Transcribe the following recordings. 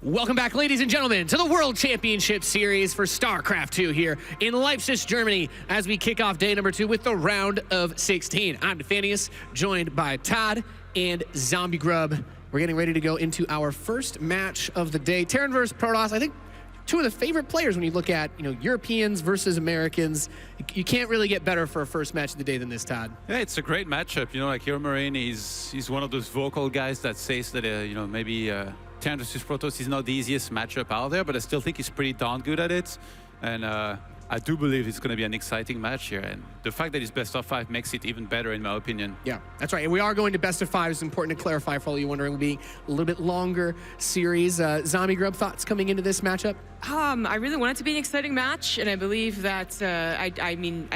Welcome back, ladies and gentlemen, to the World Championship Series for StarCraft 2 here in Leipzig, Germany, as we kick off day number 2 with the round of 16. I'm Defanius, joined by Todd and Zombie Grub. We're getting ready to go into our first match of the day. Terran versus Protoss, I think two of the favorite players when you look at, Europeans versus Americans. You can't really get better for a first match of the day than this, Todd. Yeah, it's a great matchup. Like HeRoMaRinE, he's one of those vocal guys that says that, maybe Terran versus Protoss is not the easiest matchup out there, but I still think he's pretty darn good at it. And I do believe it's going to be an exciting match here. And the fact that it's best of 5 makes it even better, in my opinion. Yeah, that's right. And we are going to best of 5. It's important to clarify for all you wondering. We'll be a little bit longer series. Zombie Grub, thoughts coming into this matchup? I really want it to be an exciting match, and I believe that, I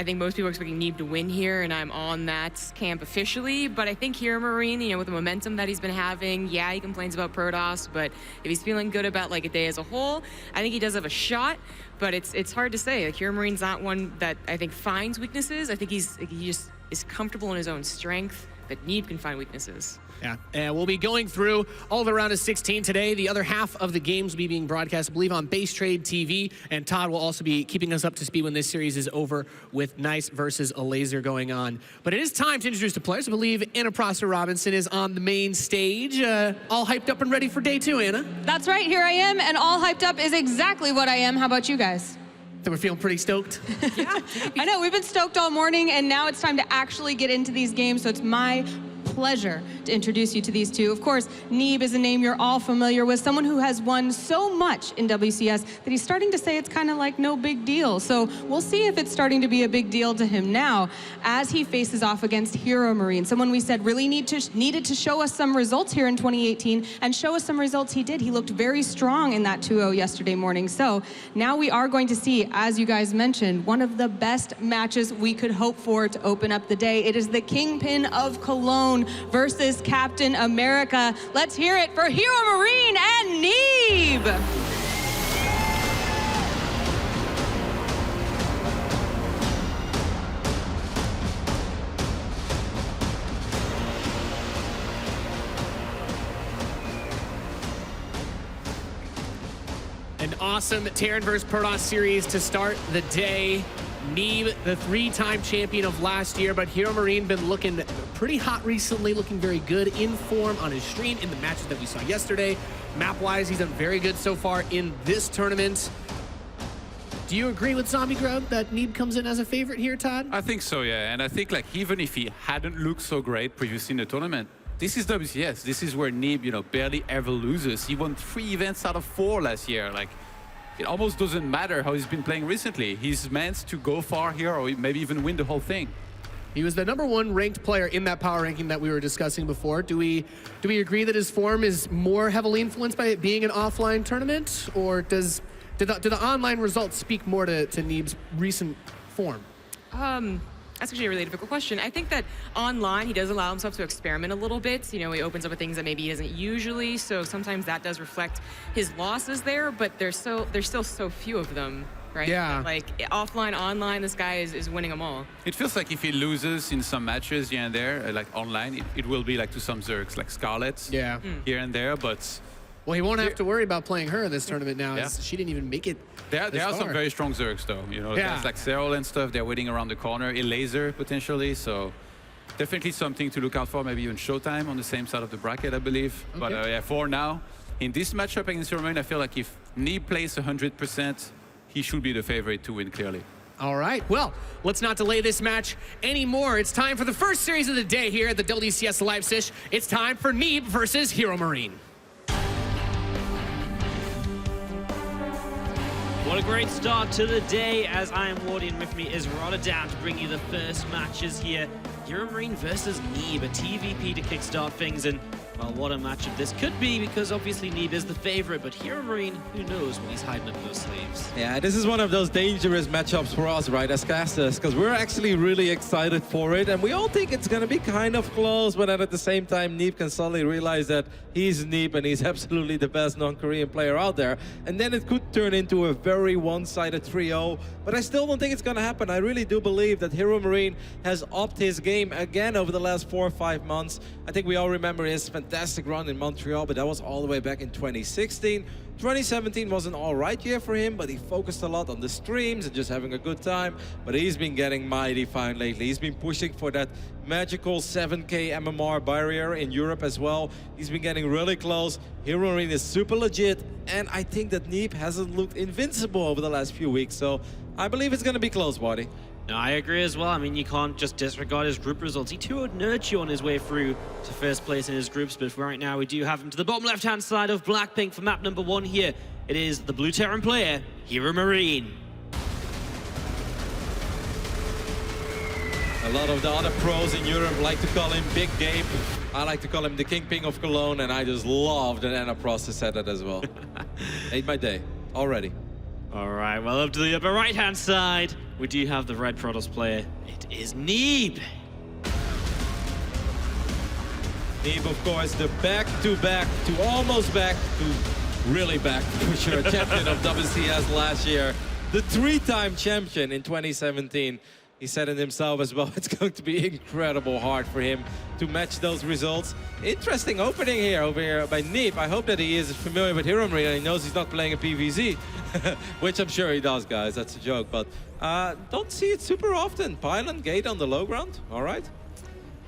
think most people are expecting Neeb to win here, and I'm on that camp officially, but I think HeRoMaRinE, with the momentum that he's been having, yeah, he complains about Protoss, but if he's feeling good about, like, a day as a whole, I think he does have a shot, but it's hard to say. Like, HeRoMaRinE's not one that I think finds weaknesses. I think he just is comfortable in his own strength, but Neeb can find weaknesses. Yeah, and we'll be going through all the round of 16 today. The other half of the games will be being broadcast, I believe, on Base Trade TV, and Todd will also be keeping us up to speed when this series is over with Nice versus a Laser going on. But it is time to introduce the players. I believe Anna Prosser-Robinson is on the main stage, all hyped up and ready for day 2, Anna. That's right, here I am, and all hyped up is exactly what I am. How about you guys? So we're feeling pretty stoked. Yeah, I know, we've been stoked all morning, and now it's time to actually get into these games, so it's my pleasure to introduce you to these two. Of course, Neeb is a name you're all familiar with, someone who has won so much in WCS that he's starting to say it's kind of like no big deal. So we'll see if it's starting to be a big deal to him now as he faces off against HeRoMaRinE, someone we said really needed to show us some results here in 2018, and show us some results he did. He looked very strong in that 2-0 yesterday morning. So now we are going to see, as you guys mentioned, one of the best matches we could hope for to open up the day. It is the Kingpin of Cologne versus Captain America. Let's hear it for HeRoMaRinE and Neeb. An awesome Terran vs. Protoss series to start the day. Neeb, the 3-time champion of last year, but HeRoMaRinE been looking pretty hot recently, looking very good in form on his stream in the matches that we saw yesterday. Map-wise, he's done very good so far in this tournament. Do you agree with Zombie Grub that Neeb comes in as a favorite here, Todd? I think so, yeah. And I think, like, even if he hadn't looked so great previously in the tournament, this is WCS. This is where Neeb, barely ever loses. He won 3 events out of 4 last year. Like, it almost doesn't matter how he's been playing recently. He's meant to go far here or maybe even win the whole thing. He was the #1 ranked player in that power ranking that we were discussing before. Do we agree that his form is more heavily influenced by it being an offline tournament, or do the online results speak more to Neeb's recent form? That's actually a really difficult question. I think that online, he does allow himself to experiment a little bit. He opens up with things that maybe he doesn't usually, so sometimes that does reflect his losses there, but there's still so few of them, right? Yeah. Like, offline, online, this guy is winning them all. It feels like if he loses in some matches here and there, like online, it will be like to some Zergs, like Scarlet here and there, but... Well, he won't have to worry about playing her in this tournament now. Yeah. She didn't even make it. There are some very strong Zergs, though. Guys like Cyril and stuff, they're waiting around the corner. A Laser, potentially, so definitely something to look out for. Maybe even Showtime on the same side of the bracket, I believe. Okay. But yeah, for now, in this matchup against HeRoMaRinE, I feel like if Neeb plays 100%, he should be the favorite to win, clearly. All right, well, let's not delay this match anymore. It's time for the first series of the day here at the WCS Leipzig. It's time for Neeb versus HeRoMaRinE. What a great start to the day. As I am Wardy, with me is Rotterdam to bring you the first matches here. HeRoMaRinE versus Neeb, a TvP to kickstart things, and well, what a matchup this could be, because obviously Neeb is the favorite, but HeRoMaRinE, who knows what he's hiding up those sleeves. Yeah, this is one of those dangerous matchups for us, right, as casters, because we're actually really excited for it, and we all think it's going to be kind of close, but then at the same time, Neeb can suddenly realize that he's Neeb and he's absolutely the best non-Korean player out there, and then it could turn into a very one-sided 3-0, but I still don't think it's going to happen. I really do believe that HeRoMaRinE has upped his game again over the last 4 or 5 months. I think we all remember his fantastic fantastic run in Montreal, but that was all the way back in 2016. 2017 was an all right year for him, but he focused a lot on the streams and just having a good time. But he's been getting mighty fine lately. He's been pushing for that magical 7K MMR barrier in Europe as well. He's been getting really close. HeRoMaRinE is super legit, and I think that Neeb hasn't looked invincible over the last few weeks, so I believe it's going to be close, buddy. No, I agree as well. I mean, you can't just disregard his group results. He 2-0'd Nurture on his way through to first place in his groups, but for right now, we do have him to the bottom left-hand side of Blackpink for map number 1 here. It is the Blue Terran player, HeRoMaRinE. A lot of the other pros in Europe like to call him Big Gabe. I like to call him the Kingpin of Cologne, and I just love that Anna Prost said that as well. Made my day already. All right, well, up to the upper right-hand side, we do have the Red Protoss player. It is Neeb. Neeb, of course, the back-to-back to almost back to really back for sure champion of WCS last year. The 3-time champion in 2017. He said it himself as well, it's going to be incredible hard for him to match those results. Interesting opening here over here by Neeb. I hope that he is familiar with HeRoMaRinE and he knows he's not playing a PvZ, which I'm sure he does, guys. That's a joke, but don't see it super often. Pylon, gate on the low ground, all right?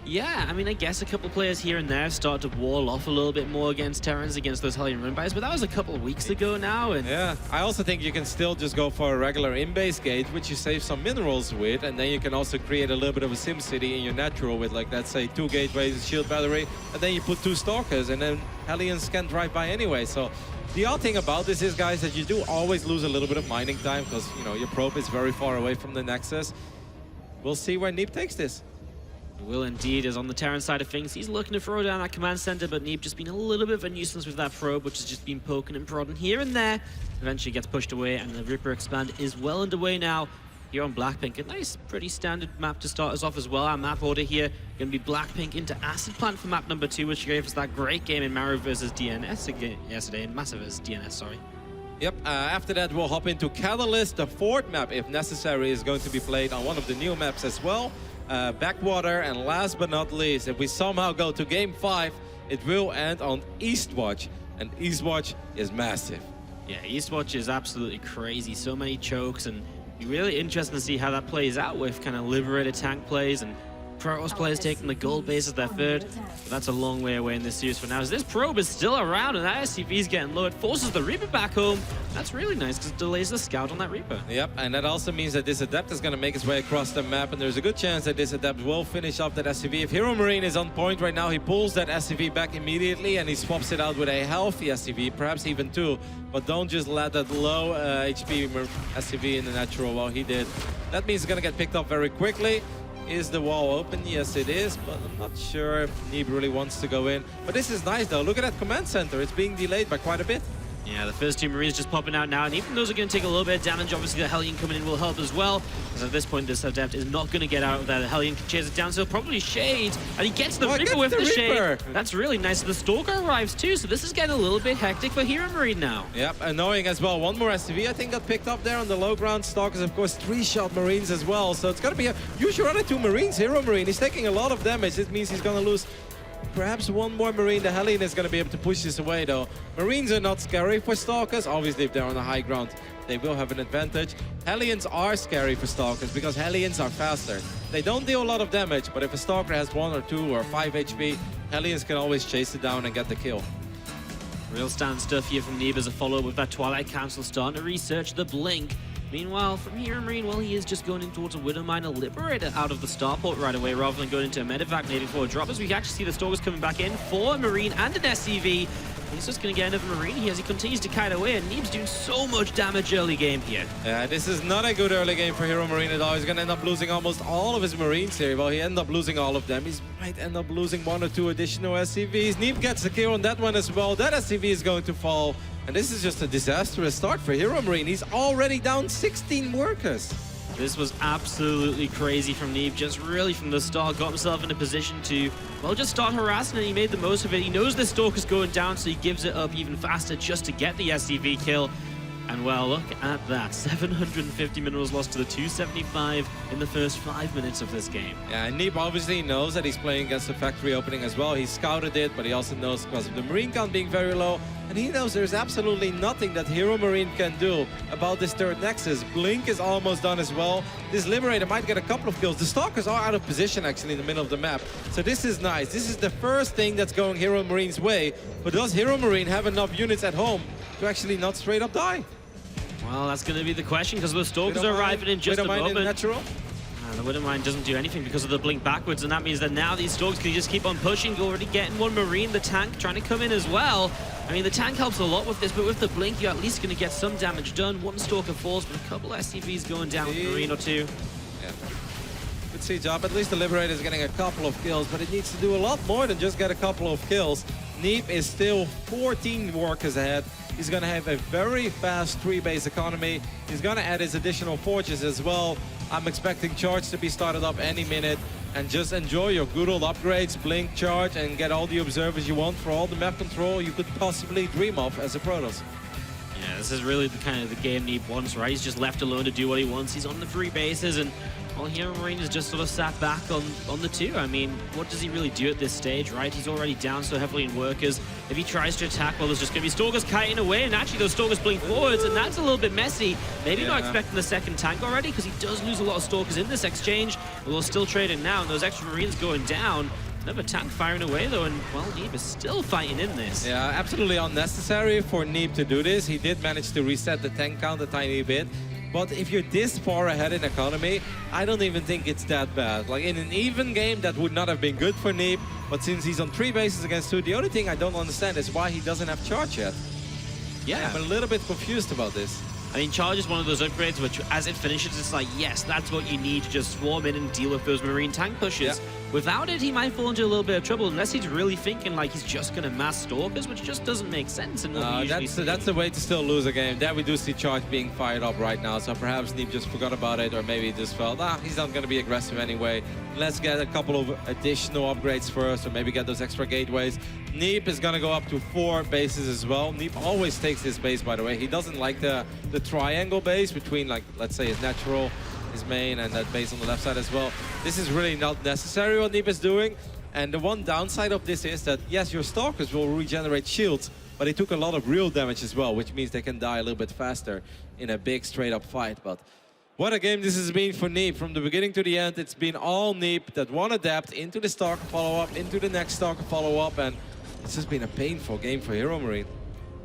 Yeah, I mean, I guess a couple players here and there start to wall off a little bit more against Terrans, against those Hellion Rune buys, but that was a couple of weeks ago now. And yeah, I also think you can still just go for a regular in-base gate, which you save some minerals with, and then you can also create a little bit of a sim city in your natural with, like, let's say 2 gateways, shield battery, and then you put 2 stalkers, and then Hellions can drive by anyway. So the odd thing about this is, guys, that you do always lose a little bit of mining time because, you know, your probe is very far away from the Nexus. We'll see where Neeb takes this. Will indeed is on the Terran side of things. He's looking to throw down that command center, but Neeb just been a little bit of a nuisance with that probe, which has just been poking and prodding here and there. Eventually gets pushed away, and the Reaper Expand is well underway now here on Blackpink. A nice, pretty standard map to start us off as well. Our map order here going to be Blackpink into Acid Plant for map number 2, which gave us that great game in Maru versus DNS again yesterday, in Massive versus DNS, sorry. Yep, after that we'll hop into Catalyst. The 4th map, if necessary, is going to be played on one of the new maps as well. Backwater, and last but not least, if we somehow go to Game 5, it will end on Eastwatch, and Eastwatch is massive. Yeah, Eastwatch is absolutely crazy. So many chokes, and be really interesting to see how that plays out with kind of Liberator tank plays and Protoss players taking the gold base as their 3rd. But that's a long way away in this series for now. As this probe is still around and that SCV is getting low, it forces the Reaper back home. That's really nice because it delays the scout on that Reaper. Yep, and that also means that this Adept is going to make his way across the map, and there's a good chance that this Adept will finish off that SCV. If HeRoMaRinE is on point right now, he pulls that SCV back immediately and he swaps it out with a healthy SCV, perhaps even 2. But don't just let that low HP SCV in the natural. Well, he did. That means it's going to get picked up very quickly. Is the wall open? Yes, it is, but I'm not sure if Neeb really wants to go in. But this is nice, though. Look at that command center. It's being delayed by quite a bit. Yeah, the first 2 Marines just popping out now, and even those are going to take a little bit of damage. Obviously, the Hellion coming in will help as well, because at this point, this Adept is not going to get out of there. The Hellion can chase it down, so probably Shade, and he gets the Reaper with the Shade. That's really nice. The Stalker arrives too, so this is getting a little bit hectic for HeRoMaRinE now. Yep, annoying as well. One more SCV, I think, got picked up there on the low ground. Stalkers, of course, 3-shot Marines as well, so it's going to be a... Use your other 2 Marines, HeRoMaRinE. He's taking a lot of damage. This means he's going to lose perhaps 1 more Marine. The Hellion is going to be able to push this away, though. Marines are not scary for Stalkers. Obviously, if they're on the high ground, they will have an advantage. Hellions are scary for Stalkers because Hellions are faster. They don't deal a lot of damage, but if a Stalker has 1 or 2 or 5 HP, Hellions can always chase it down and get the kill. Real stand stuff here from Neeb as a follow-up with that Twilight Council starting to research the Blink. Meanwhile, from HeRoMaRinE, well, he is just going in towards a Widowmine, a Liberator out of the starport right away, rather than going into a medevac maybe for a drop, as we can actually see the Stalkers coming back in for a Marine and an SCV. He's just going to get another Marine here as he continues to kite away, and Neeb's doing so much damage early game here. Yeah, this is not a good early game for HeRoMaRinE at all. He's going to end up losing almost all of his Marines here. Well, he ended up losing all of them. He might end up losing 1 or 2 additional SCVs. Neeb gets the kill on that one as well. That SCV is going to fall. And this is just a disastrous start for HeRoMaRinE. He's already down 16 workers. This was absolutely crazy from Neeb, just really from the start, got himself in a position to, well, just start harassing, and he made the most of it. He knows the Stalker's going down, so he gives it up even faster just to get the SCV kill. And well, look at that. 750 minerals lost to the 275 in the first 5 minutes of this game. Yeah, and Neeb obviously knows that he's playing against the factory opening as well. He scouted it, but he also knows because of the Marine count being very low. And he knows there's absolutely nothing that HeRoMaRinE can do about this third Nexus. Blink is almost done as well. This Liberator might get a couple of kills. The Stalkers are out of position actually in the middle of the map. So this is nice. This is the first thing that's going HeRoMaRinE's way. But does HeRoMaRinE have enough units at home to actually not straight up die? Well, that's going to be the question because the Stalkers are arriving in just a moment. Natural? The WCS doesn't do anything because of the blink backwards, and that means that now these Stalkers can just keep on pushing, already getting one Marine, the tank trying to come in as well. I mean, the tank helps a lot with this, but with the blink, you're at least going to get some damage done. One Stalker falls, but a couple SCVs going down with Marine or two. Yeah. Good siege job. At least the Liberator is getting a couple of kills, but it needs to do a lot more than just get a couple of kills. Neeb is still 14 workers ahead. He's going to have a very fast 3-base economy. He's going to add his additional forges as well. I'm expecting charge to be started up any minute. And just enjoy your good old upgrades, blink, charge, and get all the observers you want for all the map control you could possibly dream of as a Protoss. Yeah, this is really the kind of the game Neeb wants, right? He's just left alone to do what he wants. He's on the 3 bases, and well, HeRoMaRinE is just sort of sat back on the 2. I mean, what does he really do at this stage, right? He's already down so heavily in workers. If he tries to attack, well, there's just going to be Stalkers kiting away, and actually those Stalkers blink forwards, and that's a little bit messy. Maybe not expecting the second tank already, because he does lose a lot of Stalkers in this exchange, but we'll still trade it now, and those extra Marines going down. Another tank firing away though, and well, Neeb is still fighting in this. Yeah, absolutely unnecessary for Neeb to do this. He did manage to reset the tank count a tiny bit. But if you're this far ahead in economy, I don't even think it's that bad. Like in an even game, that would not have been good for Neeb. But since he's on 3 bases against 2, the only thing I don't understand is why he doesn't have charge yet. Yeah, I'm a little bit confused about this. I mean, charge is one of those upgrades which, as it finishes, it's like, yes, that's what you need to just swarm in and deal with those Marine tank pushes. Yeah. Without it, he might fall into a little bit of trouble unless he's really thinking like he's just going to mass Stalkers, which just doesn't make sense. And that's the way to still lose a game. There we do see charge being fired up right now, so perhaps Neeb just forgot about it, or maybe he just felt, he's not going to be aggressive anyway. Let's get a couple of additional upgrades first, or maybe get those extra gateways. Neeb is going to go up to 4 bases as well. Neeb always takes his base, by the way. He doesn't like the triangle base between, like, let's say his natural, his main, and that base on the left side as well. This is really not necessary what Neeb is doing. And the one downside of this is that, yes, your Stalkers will regenerate shields, but they took a lot of real damage as well, which means they can die a little bit faster in a big straight-up fight. But what a game this has been for Neeb. From the beginning to the end, it's been all Neeb that one adapt into the Stalker follow-up, into the next Stalker follow-up, and it's just been a painful game for HeRoMaRinE.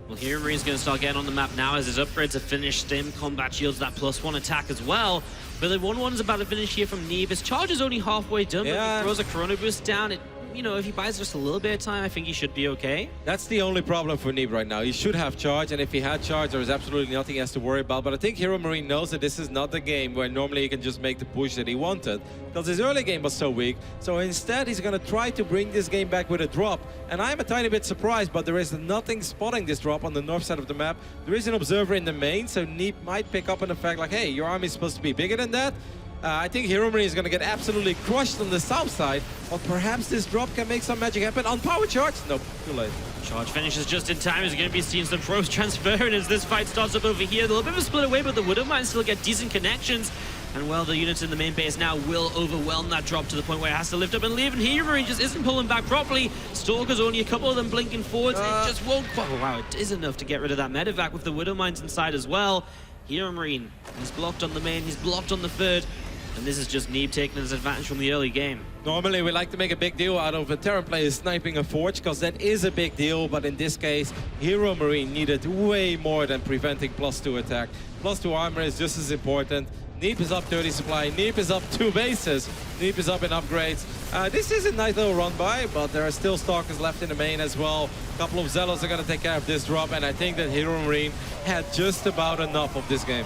Well, HeRoMaRine's going to start getting on the map now as his upgrades have finished. Stim, combat shields, that +1 attack as well. But the 1-1's about to finish here from Neeb. His charge is only halfway done, but if he throws a Chrono Boost down, you know, if he buys just a little bit of time, I think he should be okay. That's the only problem for Neeb right now. He should have charge, and if he had charge, there is absolutely nothing he has to worry about. But I think HeRoMaRinE knows that this is not the game where normally he can just make the push that he wanted, because his early game was so weak. So instead, he's going to try to bring this game back with a drop. And I'm a tiny bit surprised, but there is nothing spotting this drop on the north side of the map. There is an observer in the main, so Neeb might pick up on the fact like, hey, your army is supposed to be bigger than that. I think HeRoMaRinE is going to get absolutely crushed on the south side, but perhaps this drop can make some magic happen on power charge. Nope, too late. Charge finishes just in time. He's going to be seeing some throws transferring as this fight starts up over here. A little bit of a split away, but the WCS still get decent connections. And well, the units in the main base now will overwhelm that drop to the point where it has to lift up and leave. And HeRoMaRinE just isn't pulling back properly. Stalkers, only a couple of them blinking forwards. It just won't quite. Oh, wow, it is enough to get rid of that medevac with the Widowmines inside as well. HeRoMaRiNE, he's blocked on the main, he's blocked on the third. And this is just Neeb taking his advantage from the early game. Normally, we like to make a big deal out of a Terran player sniping a Forge, because that is a big deal. But in this case, HeRoMaRiNE needed way more than preventing +2 attack. +2 armor is just as important. Neeb is up 30 supply. Neeb is up 2 bases. Neeb is up in upgrades. This is a nice little run by, but there are still Stalkers left in the main as well. A couple of Zealots are going to take care of this drop, and I think that HeRoMaRiNE had just about enough of this game.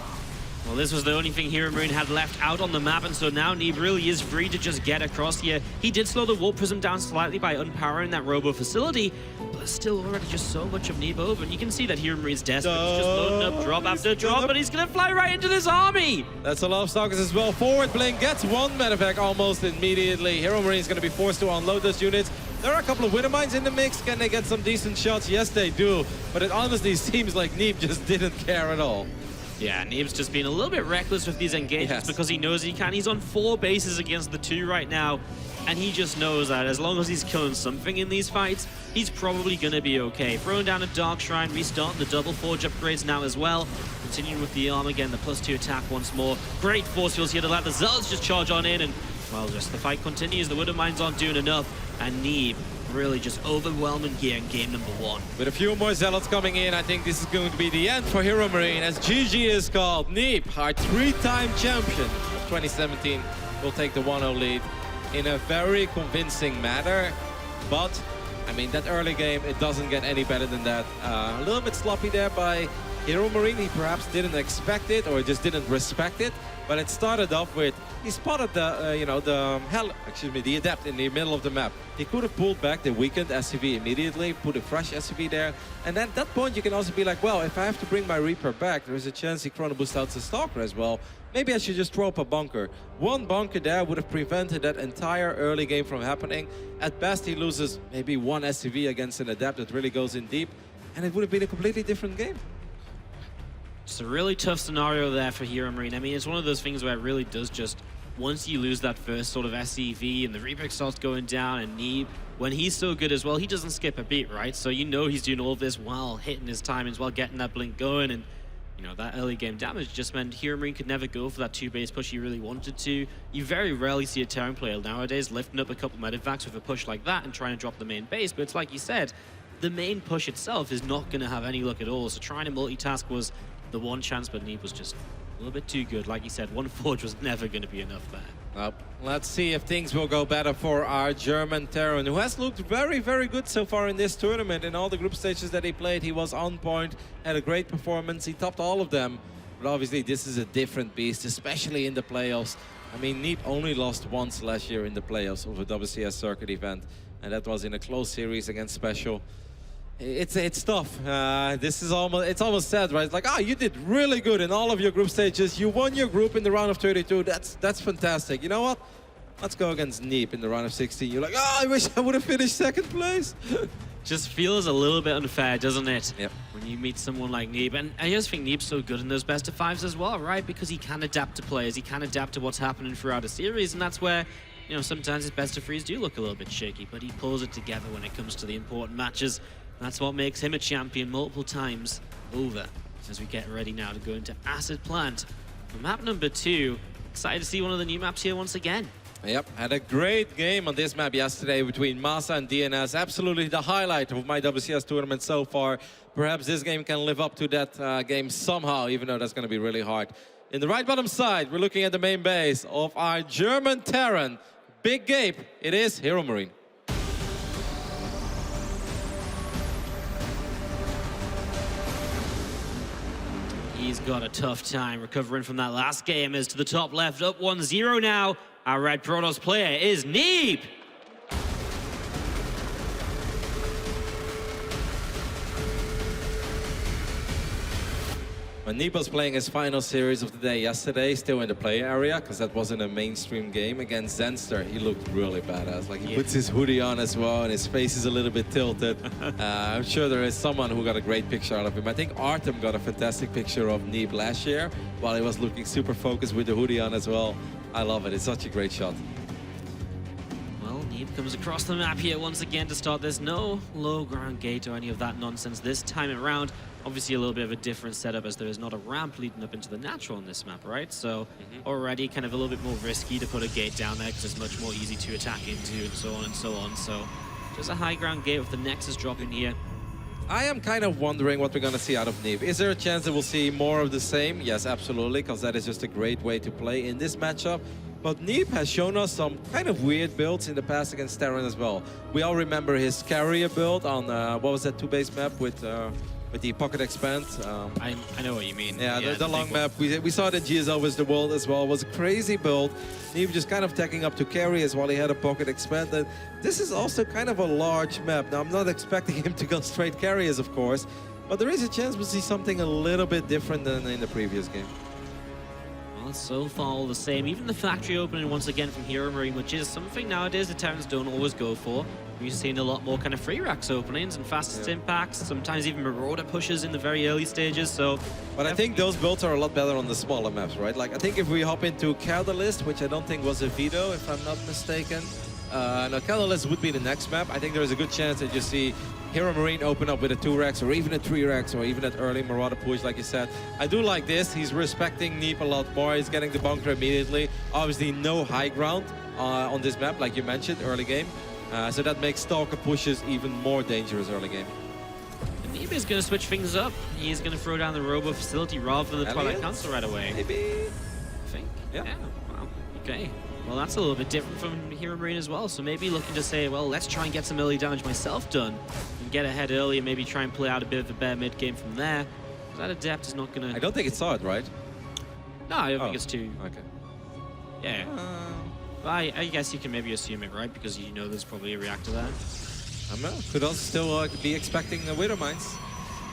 Well, this was the only thing HeRoMaRiNE had left out on the map, and so now Neeb really is free to just get across here. He did slow the Warp Prism down slightly by unpowering that Robo facility, but there's still already just so much of Neeb over, and you can see that HeRoMaRiNE's desperate. He's just loading up drop after drop, but he's going to fly right into this army! That's a lot of Stalkers as well. Forward blink gets 1 medevac almost immediately. HeRoMaRiNE is going to be forced to unload those units. There are a couple of winner mines in the mix. Can they get some decent shots? Yes, they do. But it honestly seems like Neeb just didn't care at all. Yeah, Neeb's just being a little bit reckless with these engagements because he knows he can. He's on 4 bases against the 2 right now, and he just knows that as long as he's killing something in these fights, he's probably going to be okay. Throwing down a Dark Shrine, restarting the double forge upgrades now as well. Continuing with the arm again, the +2 attack once more. Great force fields here to let the Zealots just charge on in, and well, just the fight continues. The Widow Mines aren't doing enough, and Neeb really just overwhelming here in game number 1. With a few more Zealots coming in, I think this is going to be the end for HeRoMaRinE, as GG is called. Neeb, our 3-time champion of 2017, will take the 1-0 lead in a very convincing manner. But, I mean, that early game, it doesn't get any better than that. A little bit sloppy there by HeRoMaRinE. He perhaps didn't expect it or just didn't respect it. But it started off with, he spotted the, the Adept in the middle of the map. He could have pulled back the weakened SCV immediately, put a fresh SCV there. And at that point, you can also be like, well, if I have to bring my Reaper back, there's a chance he chrono boosts out the Stalker as well. Maybe I should just throw up a bunker. One bunker there would have prevented that entire early game from happening. At best, he loses maybe 1 SCV against an Adept that really goes in deep. And it would have been a completely different game. It's a really tough scenario there for HeRoMaRinE. I mean, it's one of those things where it really does just, once you lose that first sort of SCV and the Reaper starts going down, and Neeb, when he's so good as well, he doesn't skip a beat, right? So you know he's doing all this while hitting his timings, while getting that blink going, and you know, that early game damage just meant HeRoMaRinE could never go for that 2-base push he really wanted to. You very rarely see a Terran player nowadays lifting up a couple medevacks with a push like that and trying to drop the main base, but it's like you said, the main push itself is not going to have any luck at all, so trying to multitask was the one chance, but Neeb was just a little bit too good. Like you said, 1 forge was never going to be enough there. Well, let's see if things will go better for our German Terran, who has looked very, very good so far in this tournament. In all the group stages that he played, he was on point, had a great performance. He topped all of them. But obviously, this is a different beast, especially in the playoffs. I mean, Neeb only lost once last year in the playoffs of a WCS Circuit event, and that was in a close series against Special. It's tough. It's almost sad, right? It's like, you did really good in all of your group stages. You won your group in the round of 32. That's fantastic. You know what? Let's go against Neeb in the round of 16. You're like, I wish I would have finished 2nd place. Just feels a little bit unfair, doesn't it? Yep. When you meet someone like Neeb. And I just think Neeb's so good in those best of 5s as well, right? Because he can adapt to players. He can adapt to what's happening throughout a series. And that's where, you know, sometimes his best of 3s do look a little bit shaky. But he pulls it together when it comes to the important matches. That's what makes him a champion multiple times over. As we get ready now to go into Acid Plant. For map number 2, excited to see one of the new maps here once again. Yep, had a great game on this map yesterday between Masa and DNS. Absolutely the highlight of my WCS tournament so far. Perhaps this game can live up to that game somehow, even though that's going to be really hard. In the right bottom side, we're looking at the main base of our German Terran. Big Gape, it is HeRoMaRinE. He's got a tough time recovering from that last game. As to the top left, up 1-0 now. Our Red Protoss player is Neeb. When Neeb was playing his final series of the day yesterday, still in the player area, because that wasn't a mainstream game, against Zenster, he looked really badass. Like, he puts his hoodie on as well, and his face is a little bit tilted. I'm sure there is someone who got a great picture out of him. I think Artem got a fantastic picture of Neeb last year, while he was looking super focused with the hoodie on as well. I love it. It's such a great shot. Well, Neeb comes across the map here once again to start this. No low ground gate or any of that nonsense this time around. Obviously a little bit of a different setup as there is not a ramp leading up into the natural on this map, right? So already kind of a little bit more risky to put a gate down there because it's much more easy to attack into and so on and so on. So just a high ground gate with the Nexus dropping here. I am kind of wondering what we're going to see out of Neeb. Is there a chance that we'll see more of the same? Yes, absolutely, because that is just a great way to play in this matchup. But Neeb has shown us some kind of weird builds in the past against Terran as well. We all remember his carrier build on, what was that 2-base map with the pocket expand. I know what you mean. Yeah, the long map. We saw that GSL was the world as well. It was a crazy build. Neeb just kind of taking up to carriers while he had a pocket expand. And this is also kind of a large map. Now, I'm not expecting him to go straight carriers, of course. But there is a chance we'll see something a little bit different than in the previous game. Well, so far all the same. Even the factory opening once again from HeRoMaRinE, which is something nowadays the Terrans don't always go for. We've seen a lot more kind of free racks openings and fastest impacts, sometimes even Marauder pushes in the very early stages. So, but I think those builds are a lot better on the smaller maps, right? Like, I think if we hop into Catalyst, which I don't think was a veto, if I'm not mistaken. No, Catalyst would be the next map. I think there's a good chance that you see HeRoMaRinE open up with a 2 racks or even a 3 racks or even that early Marauder push, like you said. I do like this. He's respecting Neeb a lot more. He's getting the bunker immediately. Obviously, no high ground on this map, like you mentioned, early game. So that makes Stalker pushes even more dangerous early game. Neeb is going to switch things up. He's going to throw down the Robo facility rather than the Twilight Council right away. Maybe. I think. Yeah. Wow. Okay. Well, that's a little bit different from HeRoMaRinE as well. So maybe looking to say, well, let's try and get some early damage myself done and get ahead early and maybe try and play out a bit of a bear mid game from there. That Adept is not going to... I don't think it saw it, right? No, I don't think it's too... Okay. Yeah. I guess you can maybe assume it, right? Because you know there's probably a reactor there. I don't know. Could also still be expecting the Widow Mines.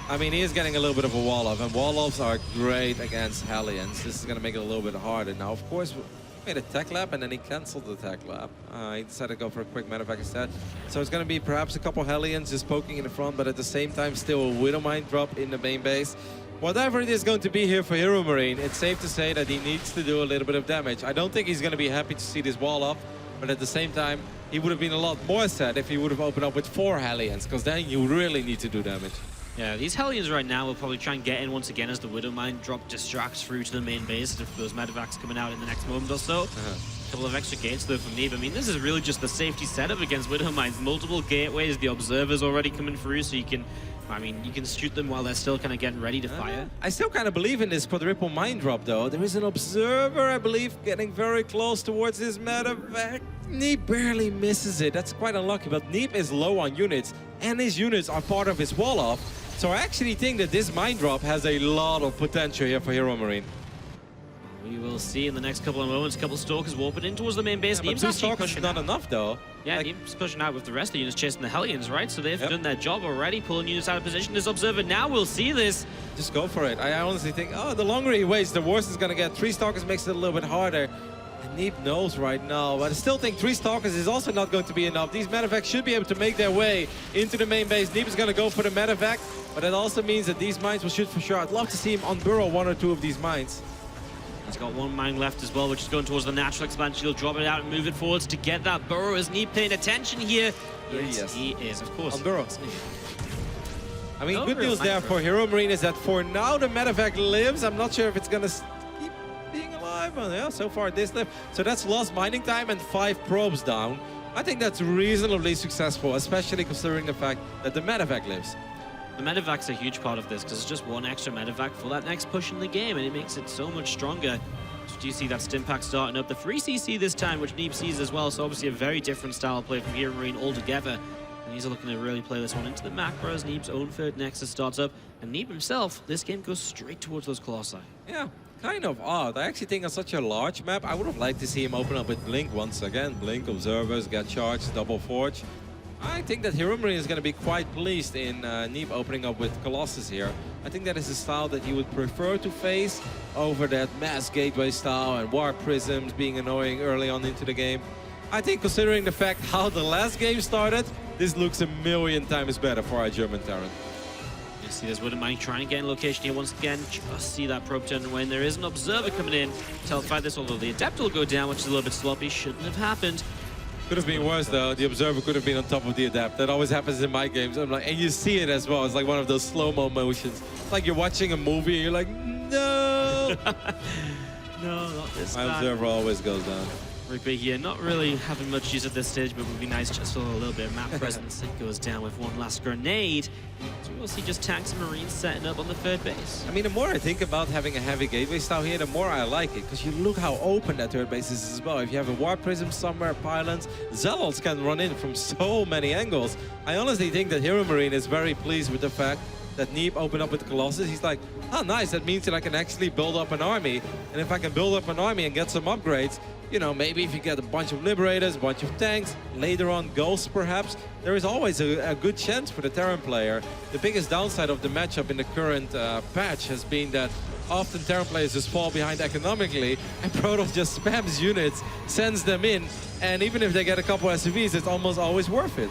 I mean, he is getting a little bit of a wall off, and wall offs are great against Hellions. This is going to make it a little bit harder. Now, of course, he made a tech lab, and then he canceled the tech lab. He decided to go for a quick medevac instead. So it's going to be perhaps a couple Hellions just poking in the front, but at the same time, still a Widow Mine drop in the main base. Whatever it is going to be here for HeRoMaRinE, it's safe to say that he needs to do a little bit of damage. I don't think he's going to be happy to see this wall up, but at the same time, he would have been a lot more sad if he would have opened up with 4 Hellions, because then you really need to do damage. Yeah, these Hellions right now will probably try and get in once again as the Widow Mine drop distracts through to the main base if those medevacs coming out in the next moment or so. A couple of extra gates though from Neeb. I mean, this is really just the safety setup against Widow Mines. Multiple gateways, the observers already coming through, so you can... I mean, you can shoot them while they're still kind of getting ready to fire. I still kind of believe in this quadruple mine drop, though. There is an observer, I believe, getting very close towards his medevac. Neeb barely misses it. That's quite unlucky, but Neeb is low on units, and his units are part of his wall-off. So I actually think that this mine drop has a lot of potential here for HeRoMaRinE. We will see in the next couple of moments. A couple of Stalkers warping in towards the main base. Yeah, Neeb's but 2 actually Stalkers pushing is not out. enough, though. Yeah, like, Neeb's pushing out with the rest of the units chasing the Hellions, right? So they've done their job already, pulling units out of position. This observer now will see this. Just go for it. I honestly think, oh, the longer he waits, the worse it's going to get. 3 Stalkers makes it a little bit harder. And Neeb knows right now, but I still think 3 Stalkers is also not going to be enough. These medevacs should be able to make their way into the main base. Neeb is going to go for the medevac, but it also means that these mines will shoot for sure. I'd love to see him unburrow 1 or 2 of these mines. He's got 1 mine left as well, which is going towards the natural expansion. He'll drop it out and move it forwards to get that burrow. Is Neeb paying attention here? Yes, he is, of course. On burrow. I mean, No good real news there for HeRoMaRinE is that for now the medevac lives. I'm not sure if it's going to keep being alive. Well, yeah, so far this live. So that's lost mining time and 5 probes down. I think that's reasonably successful, especially considering the fact that the medevac lives. The medevac's a huge part of this because it's just 1 extra medevac for that next push in the game, and it makes it so much stronger. So do you see that Stimpack starting up? The 3CC this time, which Neeb sees as well, so obviously a very different style of play from HeRoMaRinE altogether. And he's looking to really play this one into the macros. Neeb's own 3rd Nexus starts up, and Neeb himself, this game goes straight towards those Colossi. Yeah, kind of odd. I actually think on such a large map, I would have liked to see him open up with Blink once again. Blink, observers, get charged, double forge. I think that HeRoMaRinE is going to be quite pleased in Neeb opening up with Colossus here. I think that is a style that he would prefer to face over that mass gateway style and war prisms being annoying early on into the game. I think considering the fact how the last game started, this looks a million times better for our German Terran. You see this Widow Mine trying to get in location here once again. Just see that probe turn away, and there is an observer coming in to help fight this, although the Adept will go down, which is a little bit sloppy. Shouldn't have happened. Could have been worse though. The observer could have been on top of the Adept. That always happens in my games. I'm like, and you see it as well. It's like one of those slow-mo motions. It's like you're watching a movie and you're like, no. No, not this My time. observer always goes down. Rugby here, not really having much use at this stage, but would be nice just for a little bit of map presence. It goes down with 1 last grenade. So we'll see just tanks and Marines setting up on the 3rd base. I mean, the more I think about having a heavy gateway style here, the more I like it. Because you look how open that 3rd base is as well. If you have a war prism somewhere, pylons, Zealots can run in from so many angles. I honestly think that HeRoMaRinE is very pleased with the fact that Neeb opened up with Colossus, he's like, oh, nice, that means that I can actually build up an army. And if I can build up an army and get some upgrades, you know, maybe if you get a bunch of Liberators, a bunch of tanks, later on Ghosts perhaps, there is always a good chance for the Terran player. The biggest downside of the matchup in the current patch has been that often Terran players just fall behind economically, and Protoss just spams units, sends them in, and even if they get a couple SCVs, it's almost always worth it.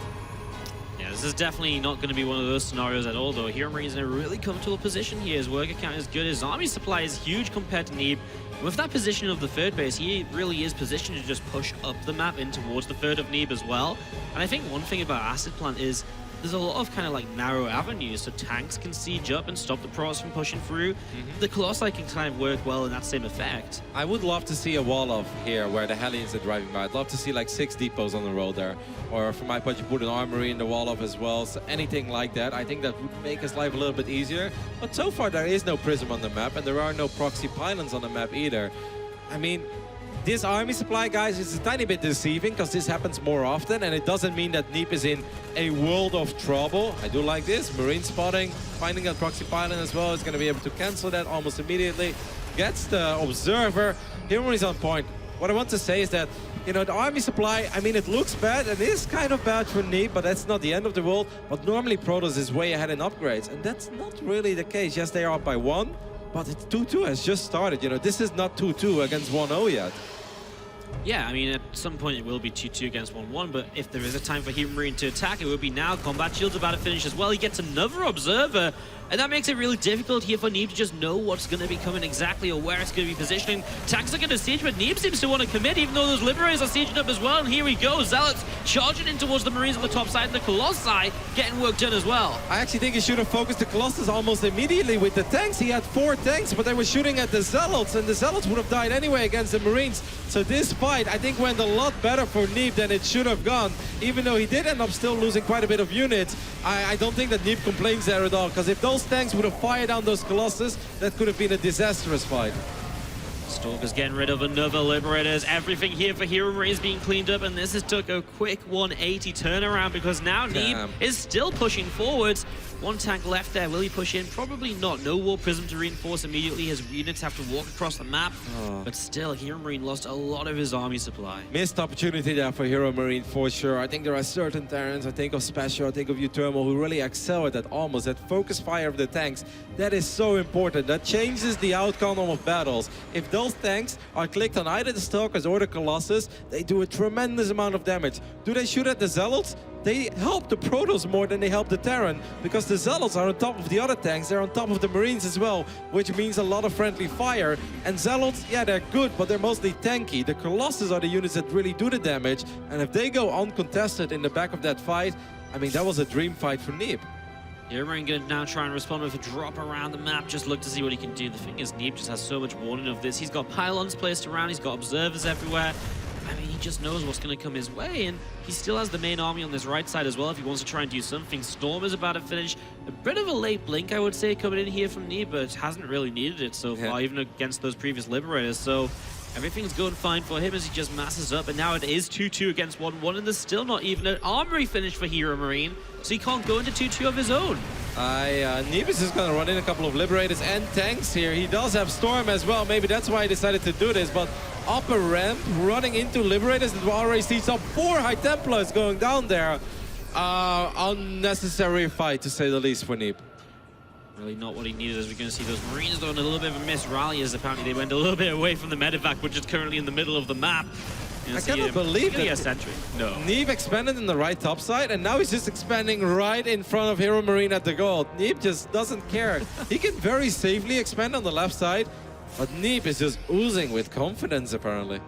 Yeah, this is definitely not going to be one of those scenarios at all, though. HeRoMaRiNE's in a really comfortable position here. His worker count is good. His army supply is huge compared to Neeb. With that position of the third base, he really is positioned to just push up the map in towards the third of Neeb as well. And I think one thing about Acid Plant is there's a lot of kind of like narrow avenues, so tanks can siege up and stop the Protoss from pushing through. The Colossi can kind of work well in that same effect. I would love to see a wall off here where the Hellions are driving by. I'd love to see like 6 depots on the road there. Or for my part, you put an armory in the wall off as well. So anything like that, I think that would make his life a little bit easier. But so far, there is no prism on the map, and there are no proxy pylons on the map either. I mean, this army supply, guys, is a tiny bit deceiving because this happens more often, and it doesn't mean that Neeb is in a world of trouble. I do like this. Marine spotting, finding that proxy pylon as well is going to be able to cancel that almost immediately. Gets the observer. HeRoMaRiNE's on point. What I want to say is that, you know, the army supply, I mean, it looks bad, and it is kind of bad for Neeb, but that's not the end of the world. But normally Protoss is way ahead in upgrades, and that's not really the case. Yes, they are up by 1. But it's 2-2 has just started. You know, this is not 2-2 against 1-0 yet. Yeah, I mean, at some point it will be 2-2 against 1-1, but if there is a time for HeRoMaRiNE to attack, it would be now. Combat Shield's about to finish as well. He gets another Observer, and that makes it really difficult here for Neeb to just know what's going to be coming exactly or where it's going to be positioning. Tanks are going to siege, but Neeb seems to want to commit, even though those Liberators are sieging up as well. And here we go, Zealots charging in towards the Marines on the top side, and the Colossi getting work done as well. I actually think he should have focused the Colossus almost immediately with the tanks. He had 4 tanks, but they were shooting at the Zealots, and the Zealots would have died anyway against the Marines. So this fight, I think, went a lot better for Neeb than it should have gone. Even though he did end up still losing quite a bit of units, I don't think that Neeb complains there at all, because if those tanks would have fired down those Colossus, that could have been a disastrous fight. Stalker's getting rid of another Liberators. Everything here for HeRoMaRiNE is being cleaned up, and this has took a quick 180 turnaround because now Neeb is still pushing forwards. 1 tank left there. Will he push in? Probably not. No War Prism to reinforce immediately. His units have to walk across the map. But still, HeRoMaRiNE lost a lot of his army supply. Missed opportunity there for HeRoMaRiNE for sure. I think there are certain Terrans, I think of Special, I think of Utermal, who really excel at that almost, that focus fire of the tanks. That is so important. That changes the outcome of battles. If those tanks are clicked on either the Stalkers or the Colossus, they do a tremendous amount of damage. Do they shoot at the Zealots? They help the Protoss more than they help the Terran, because the Zealots are on top of the other tanks, they're on top of the Marines as well, which means a lot of friendly fire. And Zealots, yeah, they're good, but they're mostly tanky. The Colossus are the units that really do the damage, and if they go uncontested in the back of that fight, I mean, that was a dream fight for Neeb. HeRoMaRiNE going to now try and respond with a drop around the map, just look to see what he can do. The thing is, Neeb just has so much warning of this. He's got pylons placed around, he's got observers everywhere. I mean, he just knows what's going to come his way, and he still has the main army on this right side as well if he wants to try and do something. Storm is about to finish. A bit of a late blink, I would say, coming in here from Neeb, but hasn't really needed it so far, even against those previous Liberators. So everything's going fine for him as he just masses up, and now it is 2-2 against 1-1, and there's still not even an armory finish for HeRoMaRiNE, so he can't go into 2-2 of his own. Neeb is just going to run in a couple of Liberators and tanks here. He does have Storm as well. Maybe that's why he decided to do this. But up a ramp, running into Liberators that already sees up 4 High Templars going down there. Unnecessary fight, to say the least, for Neeb. Really not what he needed, as we're going to see those Marines doing a little bit of a miss rally, as apparently they went a little bit away from the medevac, which is currently in the middle of the map. I cannot believe that sentry. No. Neeb expanded in the right top side, and now he's just expanding right in front of HeRoMaRiNE at the goal. Neeb just doesn't care. He can very safely expand on the left side, but Neeb is just oozing with confidence, apparently.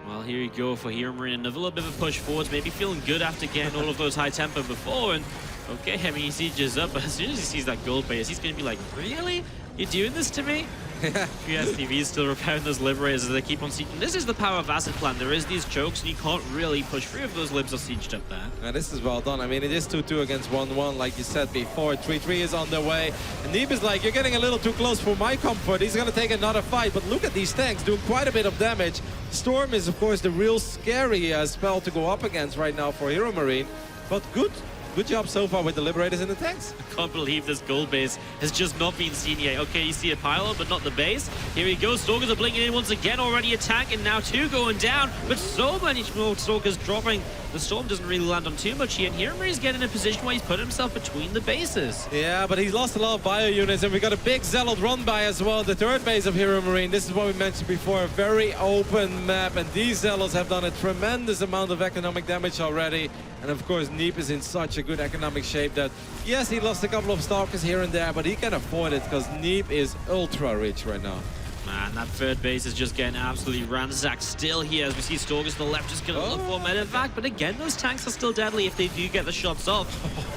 Well, here you go for HeRoMaRiNE. Another little bit of a push forwards, maybe feeling good after getting all of those high tempo before. And okay, I mean, he sieges up, but as soon as he sees that gold base, he's going to be like, really? You're doing this to me? STV is still repairing those Liberators as they keep on sieging. This is the power of Acid Plant. There is these chokes, and you can't really push through if those Libs are sieged up there. And this is well done. I mean, it is 2-2 against 1-1, like you said before. 3-3 is on the way. And Neeb is like, you're getting a little too close for my comfort. He's going to take another fight. But look at these tanks doing quite a bit of damage. Storm is, of course, the real scary spell to go up against right now for HeRoMaRiNE. But good good job so far with the Liberators and the tanks. Can't believe this gold base has just not been seen yet. Okay, you see a pylon, but not the base. Here he goes. Stalkers are blinking in once again. Already attack, and now 2 going down. But so many more Stalkers dropping. The Storm doesn't really land on too much here. And HeRoMaRiNE's getting in a position where he's put himself between the bases. Yeah, but he's lost a lot of bio units, and we got a big Zealot run by as well. The third base of HeRoMaRiNE. This is what we mentioned before. A very open map, and these Zealots have done a tremendous amount of economic damage already. And of course, Neeb is in such a good economic shape that, yes, he lost a couple of Stalkers here and there, but he can afford it because Neeb is ultra rich right now. Man, that third base is just getting absolutely ransacked still here as we see Stalkers to the left just going to look for medevac. But again, those tanks are still deadly if they do get the shots off.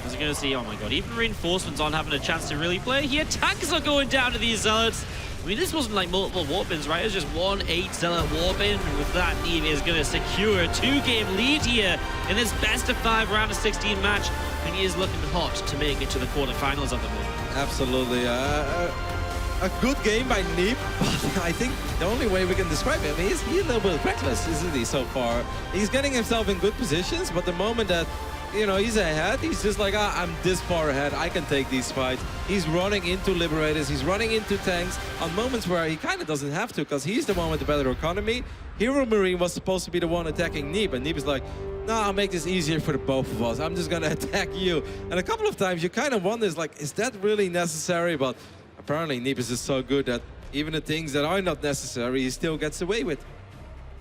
As you're going to see, oh my god, even reinforcements aren't having a chance to really play here. Tanks are going down to these Zealots. I mean, this wasn't like multiple warpins, right? It was just 1 8 Zealot warpin. And with that, Neeb is going to secure a 2-game lead here in this best-of-5 round of 16 match. And he is looking hot to make it to the quarterfinals at the moment. Absolutely. A good game by Neeb, but I think the only way we can describe him is he's a little bit reckless, isn't he, so far? He's getting himself in good positions, but the moment that, you know, he's ahead, he's just like, I'm this far ahead, I can take these fights. He's running into Liberators, he's running into tanks on moments where he kind of doesn't have to, because he's the one with the better economy. HeRoMaRiNE was supposed to be the one attacking Neeb, and Neeb is like, no, I'll make this easier for the both of us. I'm just gonna attack you. And a couple of times you kind of wonder, like, is that really necessary? But apparently, Neeb is just so good that even the things that are not necessary, he still gets away with.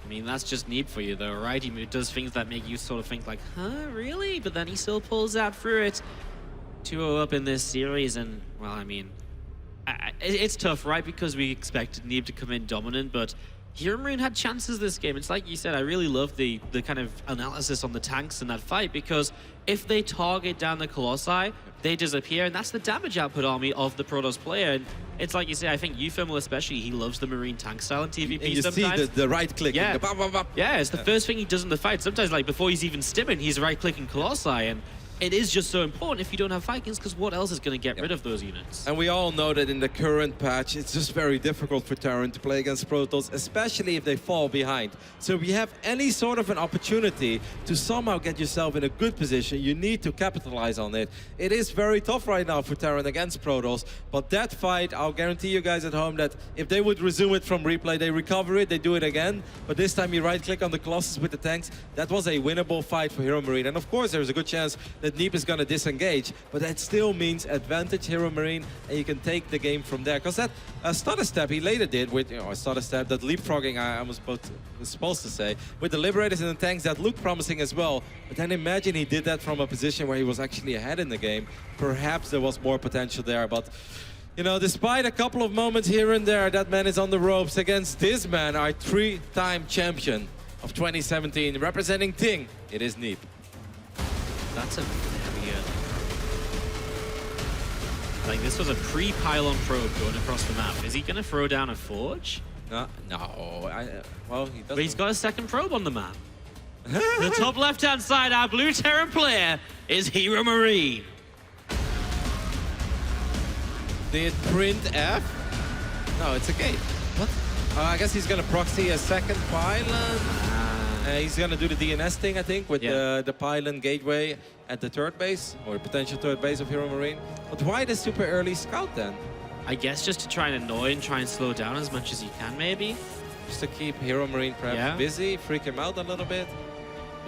I mean, that's just Neeb for you, though, right? He does things that make you sort of think like, huh, really? But then he still pulls out through it. 2-0 up in this series, and, well, I mean, it's tough, right? Because we expected Neeb to come in dominant, but HeRoMaRiNE had chances this game. It's like you said, I really love the kind of analysis on the tanks in that fight, because if they target down the Colossi, they disappear, and that's the damage output army of the Protoss player. And it's like you say, I think Euphemal especially, he loves the Marine tank style in TvP and you sometimes. see the right click. Yeah, the bop, bop, bop. Yeah, it's the first thing he does in the fight. Sometimes, like, before he's even stimming, he's right-clicking Colossi, and it is just so important if you don't have Vikings, because what else is going to get rid of those units? And we all know that in the current patch, it's just very difficult for Terran to play against Protoss, especially if they fall behind. So if you have any sort of an opportunity to somehow get yourself in a good position, you need to capitalize on it. It is very tough right now for Terran against Protoss, but that fight, I'll guarantee you guys at home that if they would resume it from replay, they recover it, they do it again, but this time you right-click on the Colossus with the tanks. That was a winnable fight for HeRoMaRiNE, and of course there's a good chance that Neeb is going to disengage, but that still means advantage HeRoMaRiNE, and you can take the game from there. Because that stutter step he later did with, a stutter step, that leapfrogging I was supposed to say, with the Liberators and the tanks, that looked promising as well. But then imagine he did that from a position where he was actually ahead in the game. Perhaps there was more potential there, but despite a couple of moments here and there, that man is on the ropes against this man, our 3-time champion of 2017, representing Ting. It is Neeb. That's a very like, this was a pre-pylon probe going across the map. Is he going to throw down a forge? No. Well, he doesn't. But he's got a second probe on the map. The top left-hand side, our blue Terran player is HeRoMaRiNE. Did print F? No, it's a gate. What? I guess he's going to proxy a second pylon. He's going to do the DNS thing, I think, with the pylon gateway at the third base, or potential third base of HeRoMaRiNE. But why the super early scout then? I guess just to try and annoy and try and slow down as much as you can, maybe. Just to keep HeRoMaRiNE perhaps busy, freak him out a little bit.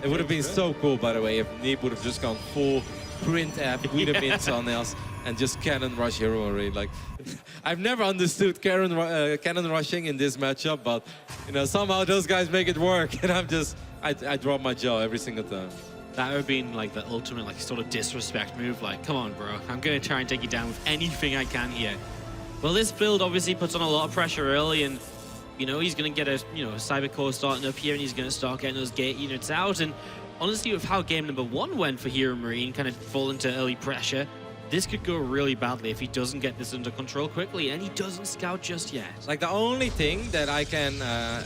It would have been so cool, by the way, if Neeb would have just gone full print F, Guidamints on us, and just cannon rush HeRoMaRiNE. Like, I've never understood cannon rushing in this matchup, but somehow those guys make it work, and I drop my jaw every single time. That would have been like the ultimate, like, sort of disrespect move. Like, come on, bro, I'm gonna try and take you down with anything I can here. Well, this build obviously puts on a lot of pressure early, and he's gonna get a Cyber Core starting up here, and he's gonna start getting those gate units out. And honestly, with how game number 1 went for HeRoMaRiNE, kind of fall into early pressure, this could go really badly if he doesn't get this under control quickly, and he doesn't scout just yet. Like, the only thing that I can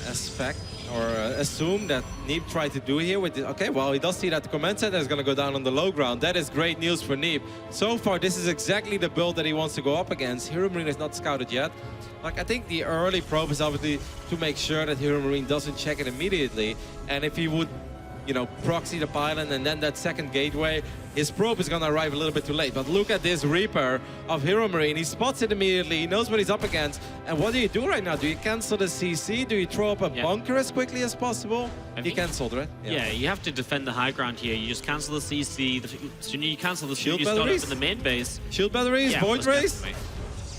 expect or assume that Neeb tried to do here with this, okay, well, he does see that the command center is going to go down on the low ground. That is great news for Neeb. So far, this is exactly the build that he wants to go up against. HeRoMaRiNE is not scouted yet. Like, I think the early probe is obviously to make sure that HeRoMaRiNE doesn't check it immediately, and if he would you know, proxy the pylon and then that second gateway, his probe is going to arrive a little bit too late. But look at this Reaper of HeRoMaRinE. He spots it immediately. He knows what he's up against. And what do you do right now? Do you cancel the CC? Do you throw up a bunker as quickly as possible? You canceled, right? Yeah, you have to defend the high ground here. You just cancel the CC. As soon as you cancel the Shield you start up batteries? in the main base. Shield batteries, Yeah, Void most Race. definitely.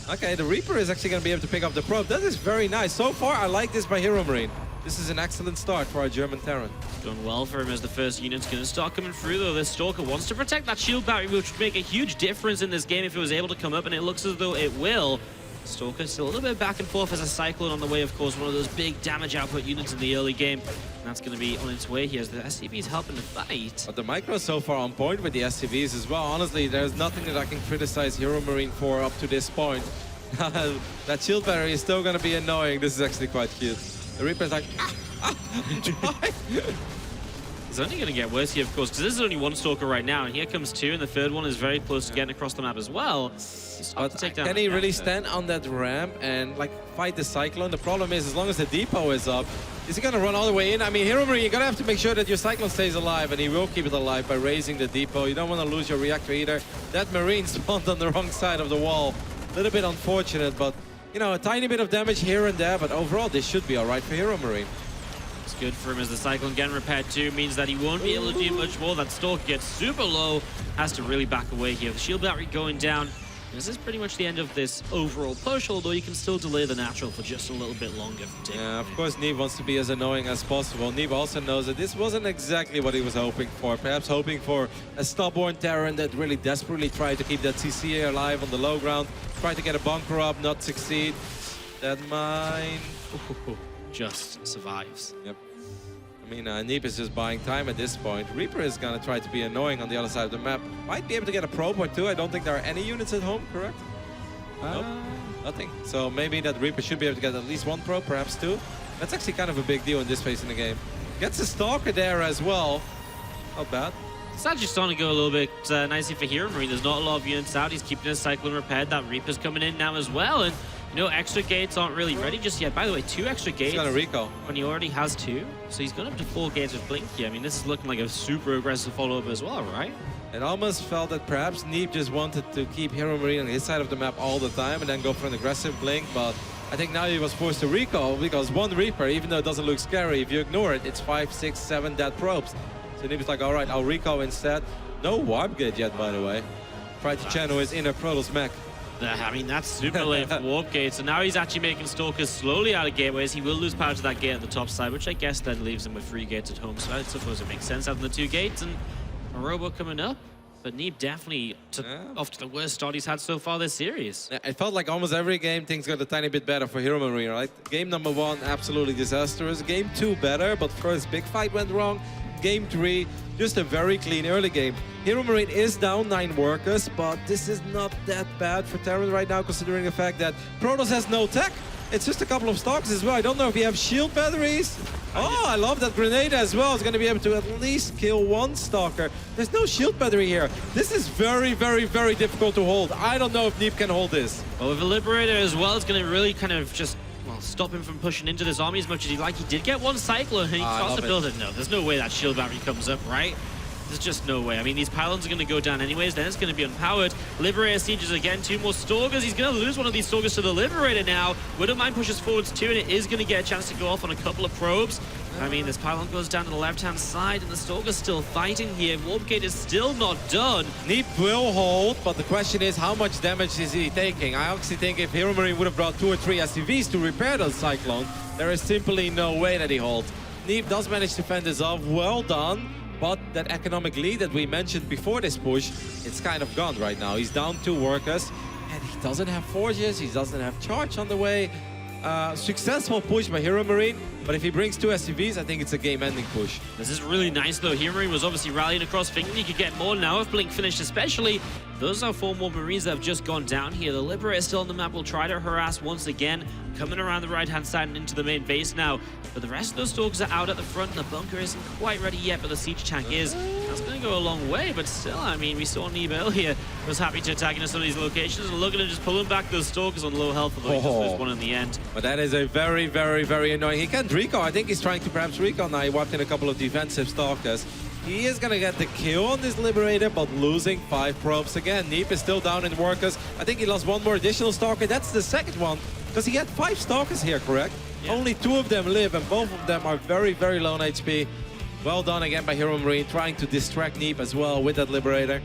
Okay, the Reaper is actually going to be able to pick up the probe. That is very nice. So far, I like this by HeRoMaRinE. This is an excellent start for our German Terran. Going well for him as the first unit's going to start coming through, though. This Stalker wants to protect that shield battery, which would make a huge difference in this game if it was able to come up, and it looks as though it will. Stalker still a little bit back and forth as a Cyclone on the way, of course, one of those big damage output units in the early game. And that's going to be on its way here as the SCV is helping to fight. But the micro so far on point with the SCVs as well. Honestly, there's nothing that I can criticize HeRoMaRinE for up to this point. That shield battery is still going to be annoying. This is actually quite cute. The Reaper's like, It's only going to get worse here, of course, because this is only one Stalker right now, and here comes two, and the third one is very close to getting across the map as well. But can he really stand on that ramp and like fight the Cyclone? The problem is, as long as the depot is up, is he going to run all the way in? I mean, HeRoMaRinE, you're going to have to make sure that your Cyclone stays alive, and he will keep it alive by raising the depot. You don't want to lose your reactor either. That Marine spawned on the wrong side of the wall. A little bit unfortunate, but, you know, a tiny bit of damage here and there, but overall, this should be all right for HeRoMaRinE. It's good for him as the Cyclone getting repaired too, means that he won't be able to do much more. That Stalker gets super low, has to really back away here. The shield battery going down. This is pretty much the end of this overall push, although you can still delay the natural for just a little bit longer. Yeah, of course, Neeb wants to be as annoying as possible. Neeb also knows that this wasn't exactly what he was hoping for. Perhaps hoping for a stubborn Terran that really desperately tried to keep that CC alive on the low ground, tried to get a bunker up, not succeed. That mine just survives. Yep. I mean, Neeb is just buying time at this point. Reaper is going to try to be annoying on the other side of the map. Might be able to get a probe or two. I don't think there are any units at home, correct? Nope, nothing. So maybe that Reaper should be able to get at least one probe, perhaps two. That's actually kind of a big deal in this phase in the game. Gets a Stalker there as well. Not bad. It's actually starting to go a little bit nicely for HeRoMaRinE. There's not a lot of units out. He's keeping his Cyclone repaired. That Reaper's coming in now as well. And you know, extra gates aren't really ready just yet. By the way, 2 extra gates. He's got a recall. When he already has 2. So he's gone up to 4 gates with Blink here. I mean, this is looking like a super aggressive follow-up as well, right? It almost felt that perhaps Neeb just wanted to keep HeRoMaRinE on his side of the map all the time and then go for an aggressive Blink. But I think now he was forced to recall because one Reaper, even though it doesn't look scary, if you ignore it, it's 5, 6, 7 dead probes. So Neeb was like, all right, I'll recall instead. No warp gate yet, by the way. Tried to channel his inner Protoss mech. I mean, that's super late for warp gates. So now he's actually making Stalkers slowly out of gateways. He will lose power to that gate at the top side, which I guess then leaves him with 3 gates at home. So I suppose it makes sense having the 2 gates and a robo coming up. But Neeb definitely off to the worst start he's had so far this series. Yeah, it felt like almost every game things got a tiny bit better for HeRoMaRinE, right? Game number 1, absolutely disastrous. Game 2, better, but first big fight went wrong. Game 3, just a very clean early game. HeRoMaRinE is down 9 workers, but this is not that bad for Terran right now, considering the fact that Protoss has no tech. It's just a couple of Stalkers as well. I don't know if you have shield batteries. Oh, I love that grenade as well. It's going to be able to at least kill 1 Stalker. There's no shield battery here. This is very, very, very difficult to hold. I don't know if Neeb can hold this. Well, with a Liberator as well, it's going to really kind of just stop him from pushing into this army as much as he'd like. He did get 1 Cyclone, and he starts to build it. No, there's no way that shield battery comes up, right? There's just no way. I mean, these pylons are going to go down anyways. Then it's going to be unpowered. Liberator sieges again. 2 more Stalkers. He's going to lose one of these Stalkers to the Liberator now. Widowmine pushes forwards too, and it is going to get a chance to go off on a couple of probes. I mean, this pylon goes down to the left-hand side, and the Stalker's still fighting here. Warp gate is still not done. Neeb will hold, but the question is, how much damage is he taking? I actually think if HeRoMaRinE would have brought 2 or 3 SCVs to repair those Cyclone, there is simply no way that he holds. Neeb does manage to fend this off. Well done. But that economic lead that we mentioned before this push, it's kind of gone right now. He's down 2 workers, and he doesn't have forges, he doesn't have charge on the way. Successful push by HeRoMaRinE, but if he brings 2 SCVs, I think it's a game-ending push. This is really nice, though. HeRoMaRinE was obviously rallying across, thinking he could get more now if Blink finished especially. Those are 4 more Marines that have just gone down here. The Liberator still on the map will try to harass once again, coming around the right-hand side and into the main base now. But the rest of those Stalkers are out at the front, and the bunker isn't quite ready yet, but the siege tank is. And that's going to go a long way, but still, I mean, we saw Neeb earlier was happy to attack into some of these locations, and look at him just pulling back those Stalkers on low health, although he just lose one in the end. But that is a very, very, very annoying. He can't recall. I think he's trying to perhaps recall now. He wiped in a couple of defensive Stalkers. He is going to get the kill on this Liberator, but losing 5 probes again. Neeb is still down in workers. I think he lost one more additional Stalker. That's the second one, because he had 5 Stalkers here, correct? Yeah. Only 2 of them live, and both of them are very, very low on HP. Well done again by HeRoMaRinE, trying to distract Neeb as well with that Liberator.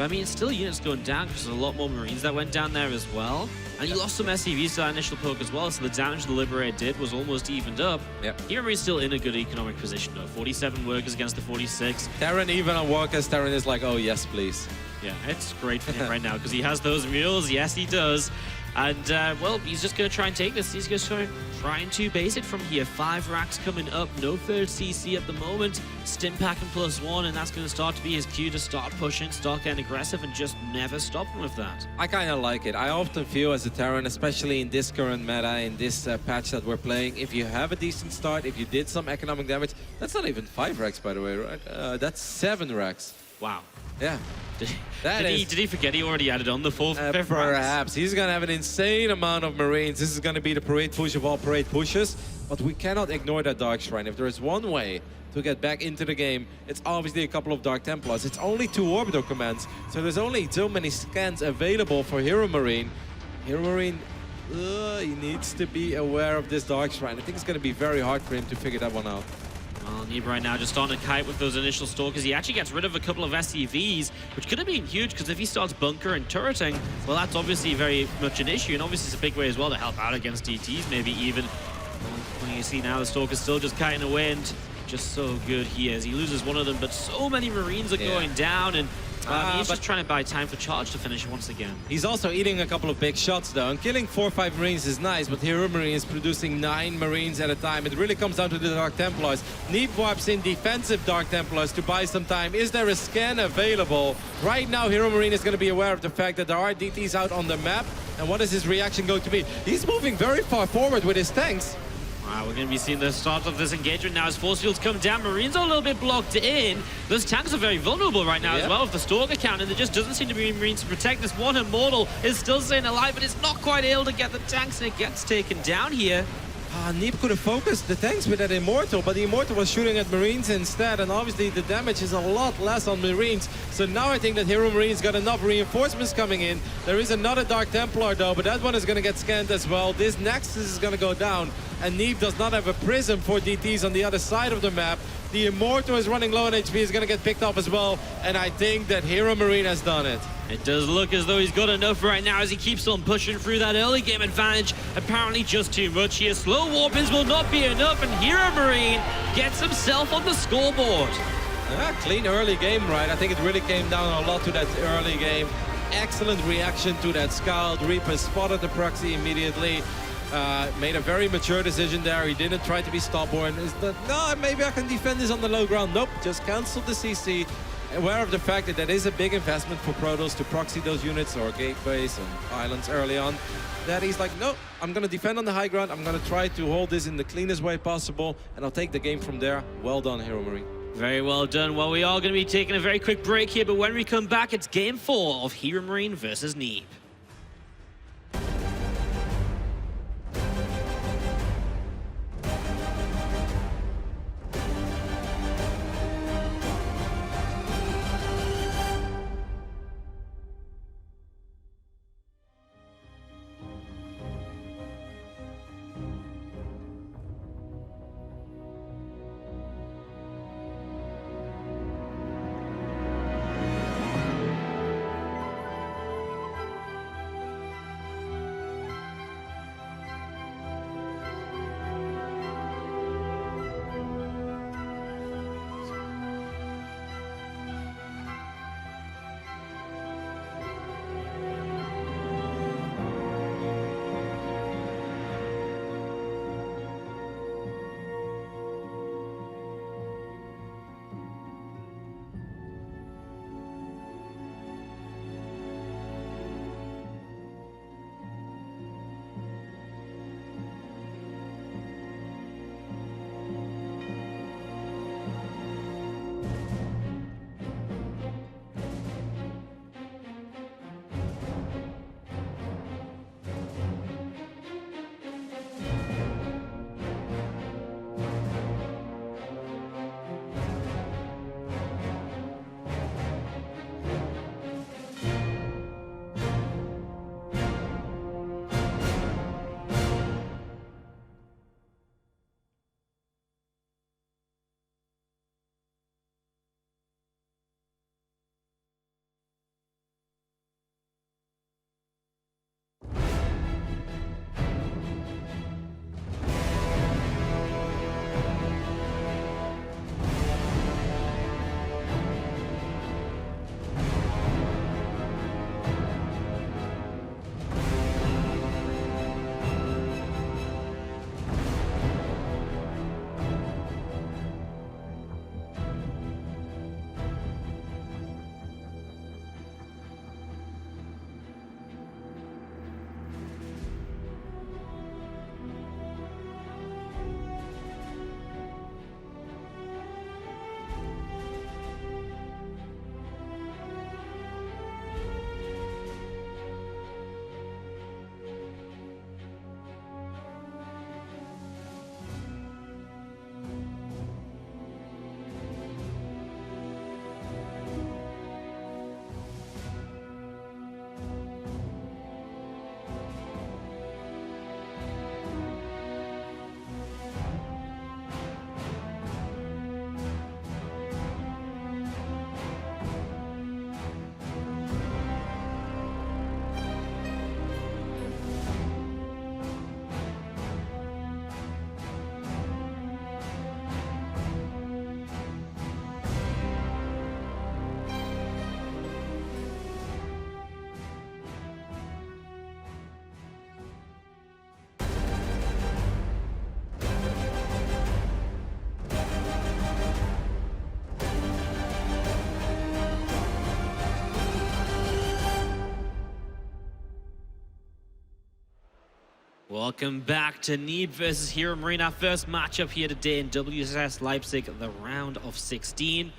I mean, still units going down because there's a lot more Marines that went down there as well. And you lost some SCVs to that initial poke as well, so the damage the Liberator did was almost evened up. Yep. HeRoMaRine's still in a good economic position though. 47 workers against the 46. Terran even on workers, Terran is like, oh yes, please. Yeah, it's great for him right now because he has those mules. Yes, he does. And, well, he's just going to try and take this. He's just trying to base it from here. 5 racks coming up. No third CC at the moment. Stim packing +1, and that's going to start to be his cue to start pushing, start getting aggressive, and just never stop him with that. I kind of like it. I often feel as a Terran, especially in this current meta, in this patch that we're playing, if you have a decent start, if you did some economic damage, that's not even 5 racks, by the way, right? That's 7 racks. Wow. Yeah. Did he forget he already added on the 4th, 5th perhaps. He's going to have an insane amount of Marines. This is going to be the parade push of all parade pushes. But we cannot ignore that Dark Shrine. If there is one way to get back into the game, it's obviously a couple of Dark Templars. It's only 2 orbital commands. So there's only so many scans available for HeRoMaRinE. HeRoMaRinE, he needs to be aware of this Dark Shrine. I think it's going to be very hard for him to figure that one out. Well, Neeb right now just on a kite with those initial Stalkers. He actually gets rid of a couple of SCVs, which could have been huge, because if he starts bunker and turreting, well, that's obviously very much an issue, and obviously it's a big way as well to help out against DTs, maybe even. Well, you see now the Stalker's still just kiting away, and just so good he is. He loses one of them, but so many Marines are going down, and he's just trying to buy time for charge to finish once again. He's also eating a couple of big shots though, and killing 4 or 5 Marines is nice, but HeRoMaRinE is producing 9 Marines at a time. It really comes down to the Dark Templars. Neeb wipes in defensive Dark Templars to buy some time. Is there a scan available? Right now HeRoMaRinE is going to be aware of the fact that there are DTs out on the map, and what is his reaction going to be? He's moving very far forward with his tanks. Wow, we're going to be seeing the start of this engagement now as force fields come down. Marines are a little bit blocked in. Those tanks are very vulnerable right now as well with the Stalker count, and there just doesn't seem to be Marines to protect. This one Immortal is still staying alive, but it's not quite able to get the tanks, and it gets taken down here. Neeb could have focused the tanks with that Immortal, but the Immortal was shooting at Marines instead, and obviously the damage is a lot less on Marines. So now I think that HeRoMaRiNE's got enough reinforcements coming in. There is another Dark Templar though, but that one is going to get scanned as well. This Nexus is going to go down, and Neeb does not have a prism for DTs on the other side of the map. The Immortal is running low on HP, is going to get picked off as well, and I think that HeRoMaRinE has done it. It does look as though he's got enough right now as he keeps on pushing through that early game advantage. Apparently just too much here. Slow warp-ins will not be enough, and HeRoMaRinE gets himself on the scoreboard. Yeah, clean early game, right? I think it really came down a lot to that early game. Excellent reaction to that scout. Reaper spotted the proxy immediately. Made a very mature decision there. He didn't try to be stubborn. No, maybe I can defend this on the low ground. Nope, just canceled the CC. Aware of the fact that that is a big investment for Protoss to proxy those units or gateways and islands early on. That he's like, no, I'm going to defend on the high ground. I'm going to try to hold this in the cleanest way possible, and I'll take the game from there. Well done, HeRoMaRinE. Very well done. Well, we are going to be taking a very quick break here, but when we come back, it's Game 4 of HeRoMaRinE versus Neeb. Welcome back to Neeb versus HeRoMaRinE, our first matchup here today in WCS Leipzig, the round of 16.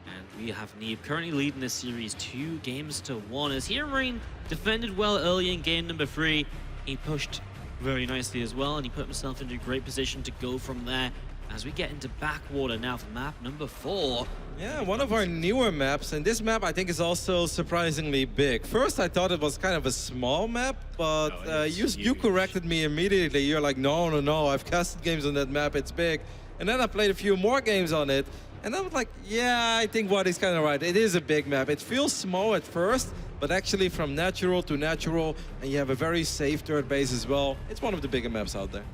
And we have Neeb currently leading this series 2-1 as HeRoMaRinE defended well early in game number 3. He pushed very nicely as well, and he put himself into a great position to go from there as we get into Backwater now for map number 4. Yeah, one of our newer maps, and this map I think is also surprisingly big. First I thought it was kind of a small map, but you corrected me immediately. You're like, no, I've casted games on that map, it's big. And then I played a few more games on it, and I was like, yeah, I think Waddy's kind of right. It is a big map. It feels small at first, but actually from natural to natural, and you have a very safe third base as well. It's one of the bigger maps out there.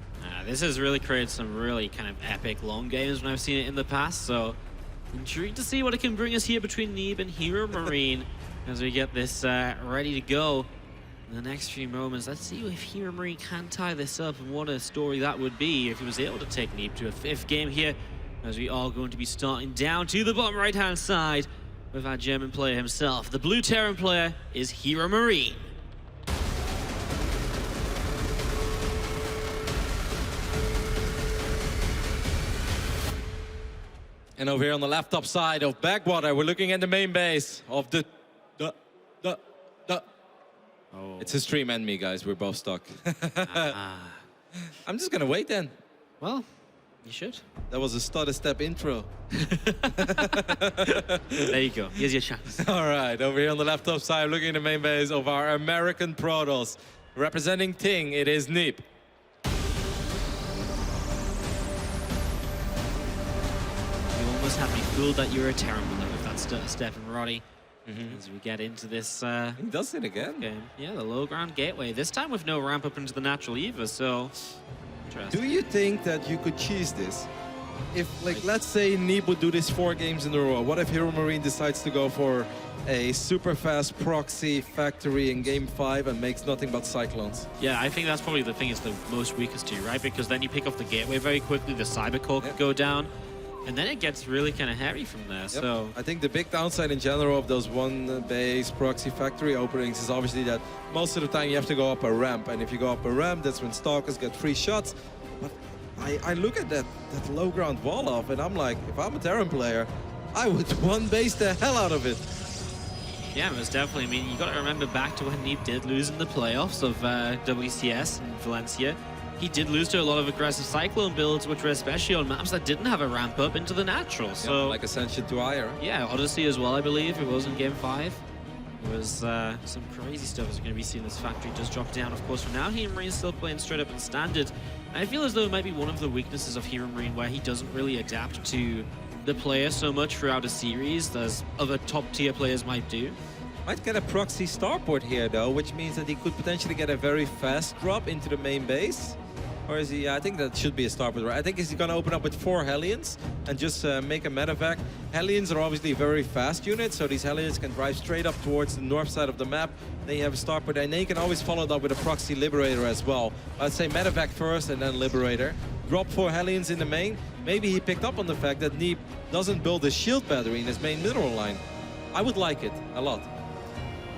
This has really created some really kind of epic long games when I've seen it in the past, so intrigued to see what it can bring us here between Neeb and HeRoMaRinE as we get this ready to go in the next few moments. Let's see if HeRoMaRinE can tie this up, and what a story that would be if he was able to take Neeb to a 5th game here, as we are going to be starting down to the bottom right-hand side with our German player himself. The blue Terran player is HeRoMaRinE. And over here on the left top side of Backwater, we're looking at the main base of the. Oh. It's a stream and me, guys. We're both stuck. I'm just gonna wait then. Well, you should. That was a stutter step intro. There you go. Here's your chance. All right, over here on the left top side, looking at the main base of our American Protoss. Representing Ting, it is Neeb. Have me fooled that you're a Terran player with that step and Roddy. As we get into this He does it again. game. Yeah, the low ground gateway. This time with no ramp up into the natural either, so interesting. Do you think that you could cheese this? If, like, let's say Neeb would do this 4 games in a row. What if HeRoMaRinE decides to go for a super fast proxy factory in game 5 and makes nothing but cyclones? Yeah, I think that's probably the thing it's the most weakest to, right? Because then you pick off the gateway very quickly, the cyber core could go down. And then it gets really kind of hairy from there, so... I think the big downside in general of those one base proxy factory openings is obviously that most of the time you have to go up a ramp. And if you go up a ramp, that's when Stalkers get free shots. But I look at that low ground wall off, and I'm like, if I'm a Terran player, I would one base the hell out of it. Yeah, most definitely. I mean, you got to remember back to when Neeb did lose in the playoffs of WCS in Valencia. He did lose to a lot of aggressive Cyclone builds, which were especially on maps that didn't have a ramp up into the natural. So, like Ascension to Ire. Yeah, Odyssey as well, I believe. It was in game 5. It was some crazy stuff as we're going to be seeing. This factory does drop down, of course. For now, HeRoMaRinE still playing straight up in standard. I feel as though it might be one of the weaknesses of HeRoMaRinE, where he doesn't really adapt to the player so much throughout a series as other top-tier players might do. Might get a proxy starport here, though, which means that he could potentially get a very fast drop into the main base. Or is he? I think that should be a starport, right? I think he's going to open up with 4 Hellions and just make a medevac. Hellions are obviously very fast units, so these Hellions can drive straight up towards the north side of the map. Then you have a starport, and then you can always follow it up with a proxy Liberator as well. I'd say medevac first and then Liberator. Drop 4 Hellions in the main. Maybe he picked up on the fact that Neeb doesn't build a shield battery in his main mineral line. I would like it a lot.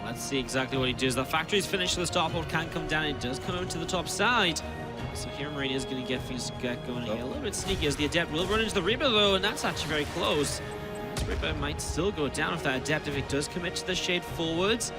Let's see exactly what he does. The factory's finished, so the starport can come down. It does come over to the top side. So HeRoMaRinE is going to get things going here. A little bit sneaky as the Adept will run into the Reaper, though, and that's actually very close. This Reaper might still go down if that Adept, if it does commit to the shade forwards.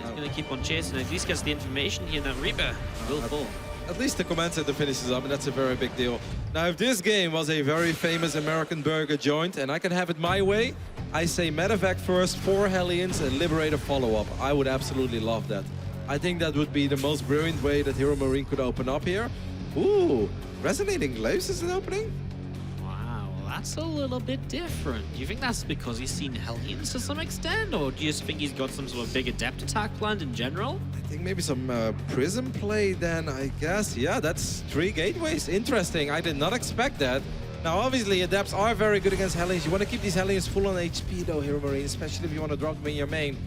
He's going to keep on chasing, at least gets the information here, and that Reaper will fall. At least the command center finishes up, and that's a very big deal. Now, if this game was a very famous American burger joint, and I can have it my way, I say medevac first, 4 Hellions, and Liberator follow-up. I would absolutely love that. I think that would be the most brilliant way that HeRoMaRinE could open up here. Ooh, Resonating Glaives is an opening? Wow, that's a little bit different. Do you think that's because he's seen Hellions to some extent, or do you just think he's got some sort of big Adept attack planned in general? I think maybe some Prism play then, I guess. Yeah, that's 3 gateways. Interesting, I did not expect that. Now, obviously, Adepts are very good against Hellions. You want to keep these Hellions full on HP, though, HeRoMaRinE, especially if you want to drop them in your main.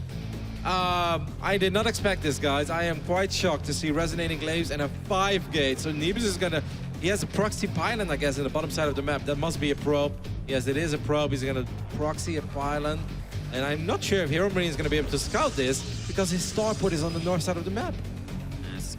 I did not expect this, guys. I am quite shocked to see Resonating Glaives and a 5 gate. So Neeb is gonna... He has a proxy pylon, I guess, in the bottom side of the map. That must be a probe. Yes, it is a probe. He's gonna proxy a pylon. And I'm not sure if HeRoMaRinE is gonna be able to scout this because his starport is on the north side of the map.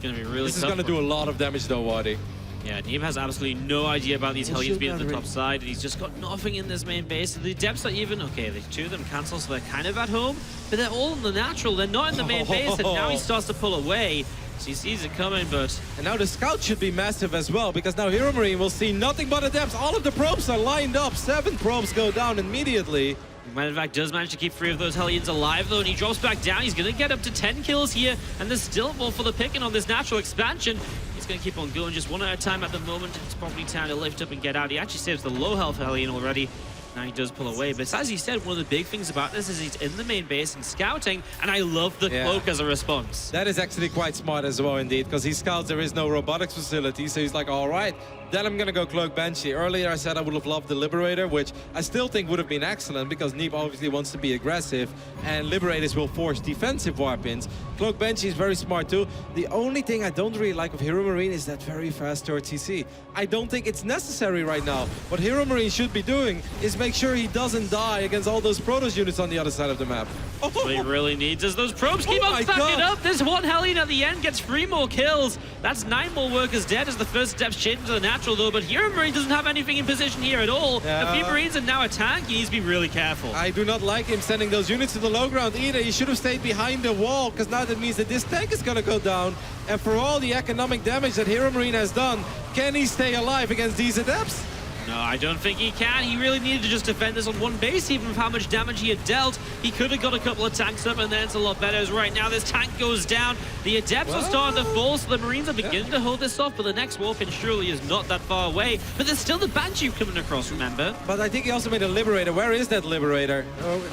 going to be really tough. This is going to do a lot of damage though, Waddy. Yeah, Neeb has absolutely no idea about these Hellions being on the top side, and he's just got nothing in this main base. The Depths are even, okay, the two of them cancel, so they're kind of at home, but they're all in the natural. They're not in the main base, and now he starts to pull away. So he sees it coming, but... And now the scout should be massive as well, because now HeRoMaRinE will see nothing but the Depths. All of the probes are lined up. 7 probes go down immediately. Matter of fact, does manage to keep 3 of those Hellions alive, though, and he drops back down. He's going to get up to 10 kills here, and there's still more for the picking on this natural expansion. He's going to keep on going just one at a time at the moment. It's probably time to lift up and get out. He actually saves the low health Hellion already. Now he does pull away, but as you said, one of the big things about this is he's in the main base and scouting, and I love the cloak as a response. That is actually quite smart as well, indeed, because he scouts there is no robotics facility, so he's like, all right, then I'm gonna go cloak Banshee. Earlier I said I would have loved the Liberator, which I still think would have been excellent, because Neeb obviously wants to be aggressive, and Liberators will force defensive weapons. Cloak Banshee is very smart too. The only thing I don't really like of HeRoMaRinE is that very fast turret TC. I don't think it's necessary right now. What HeRoMaRinE should be doing is make sure he doesn't die against all those Protoss units on the other side of the map. What he really needs is those probes keep on stacking up. This one Hellion at the end gets 3 more kills. That's 9 more workers dead as the first steps change to the natural though, but HeRoMaRinE doesn't have anything in position here at all. The few Marines are now attacked. He needs to be really careful. I do not like him sending those units to the low ground either. He should have stayed behind the wall, because now that means that this tank is gonna go down. And for all the economic damage that HeRoMaRinE has done, can he stay alive against these Adepts? No, I don't think he can. He really needed to just defend this on one base, even with how much damage he had dealt. He could have got a couple of tanks up, and then it's a lot better. As right now, this tank goes down. The Adepts are starting to fall, so the Marines are beginning to hold this off, but the next warp-in surely is not that far away. But there's still the Banshee coming across, remember? But I think he also made a Liberator. Where is that Liberator?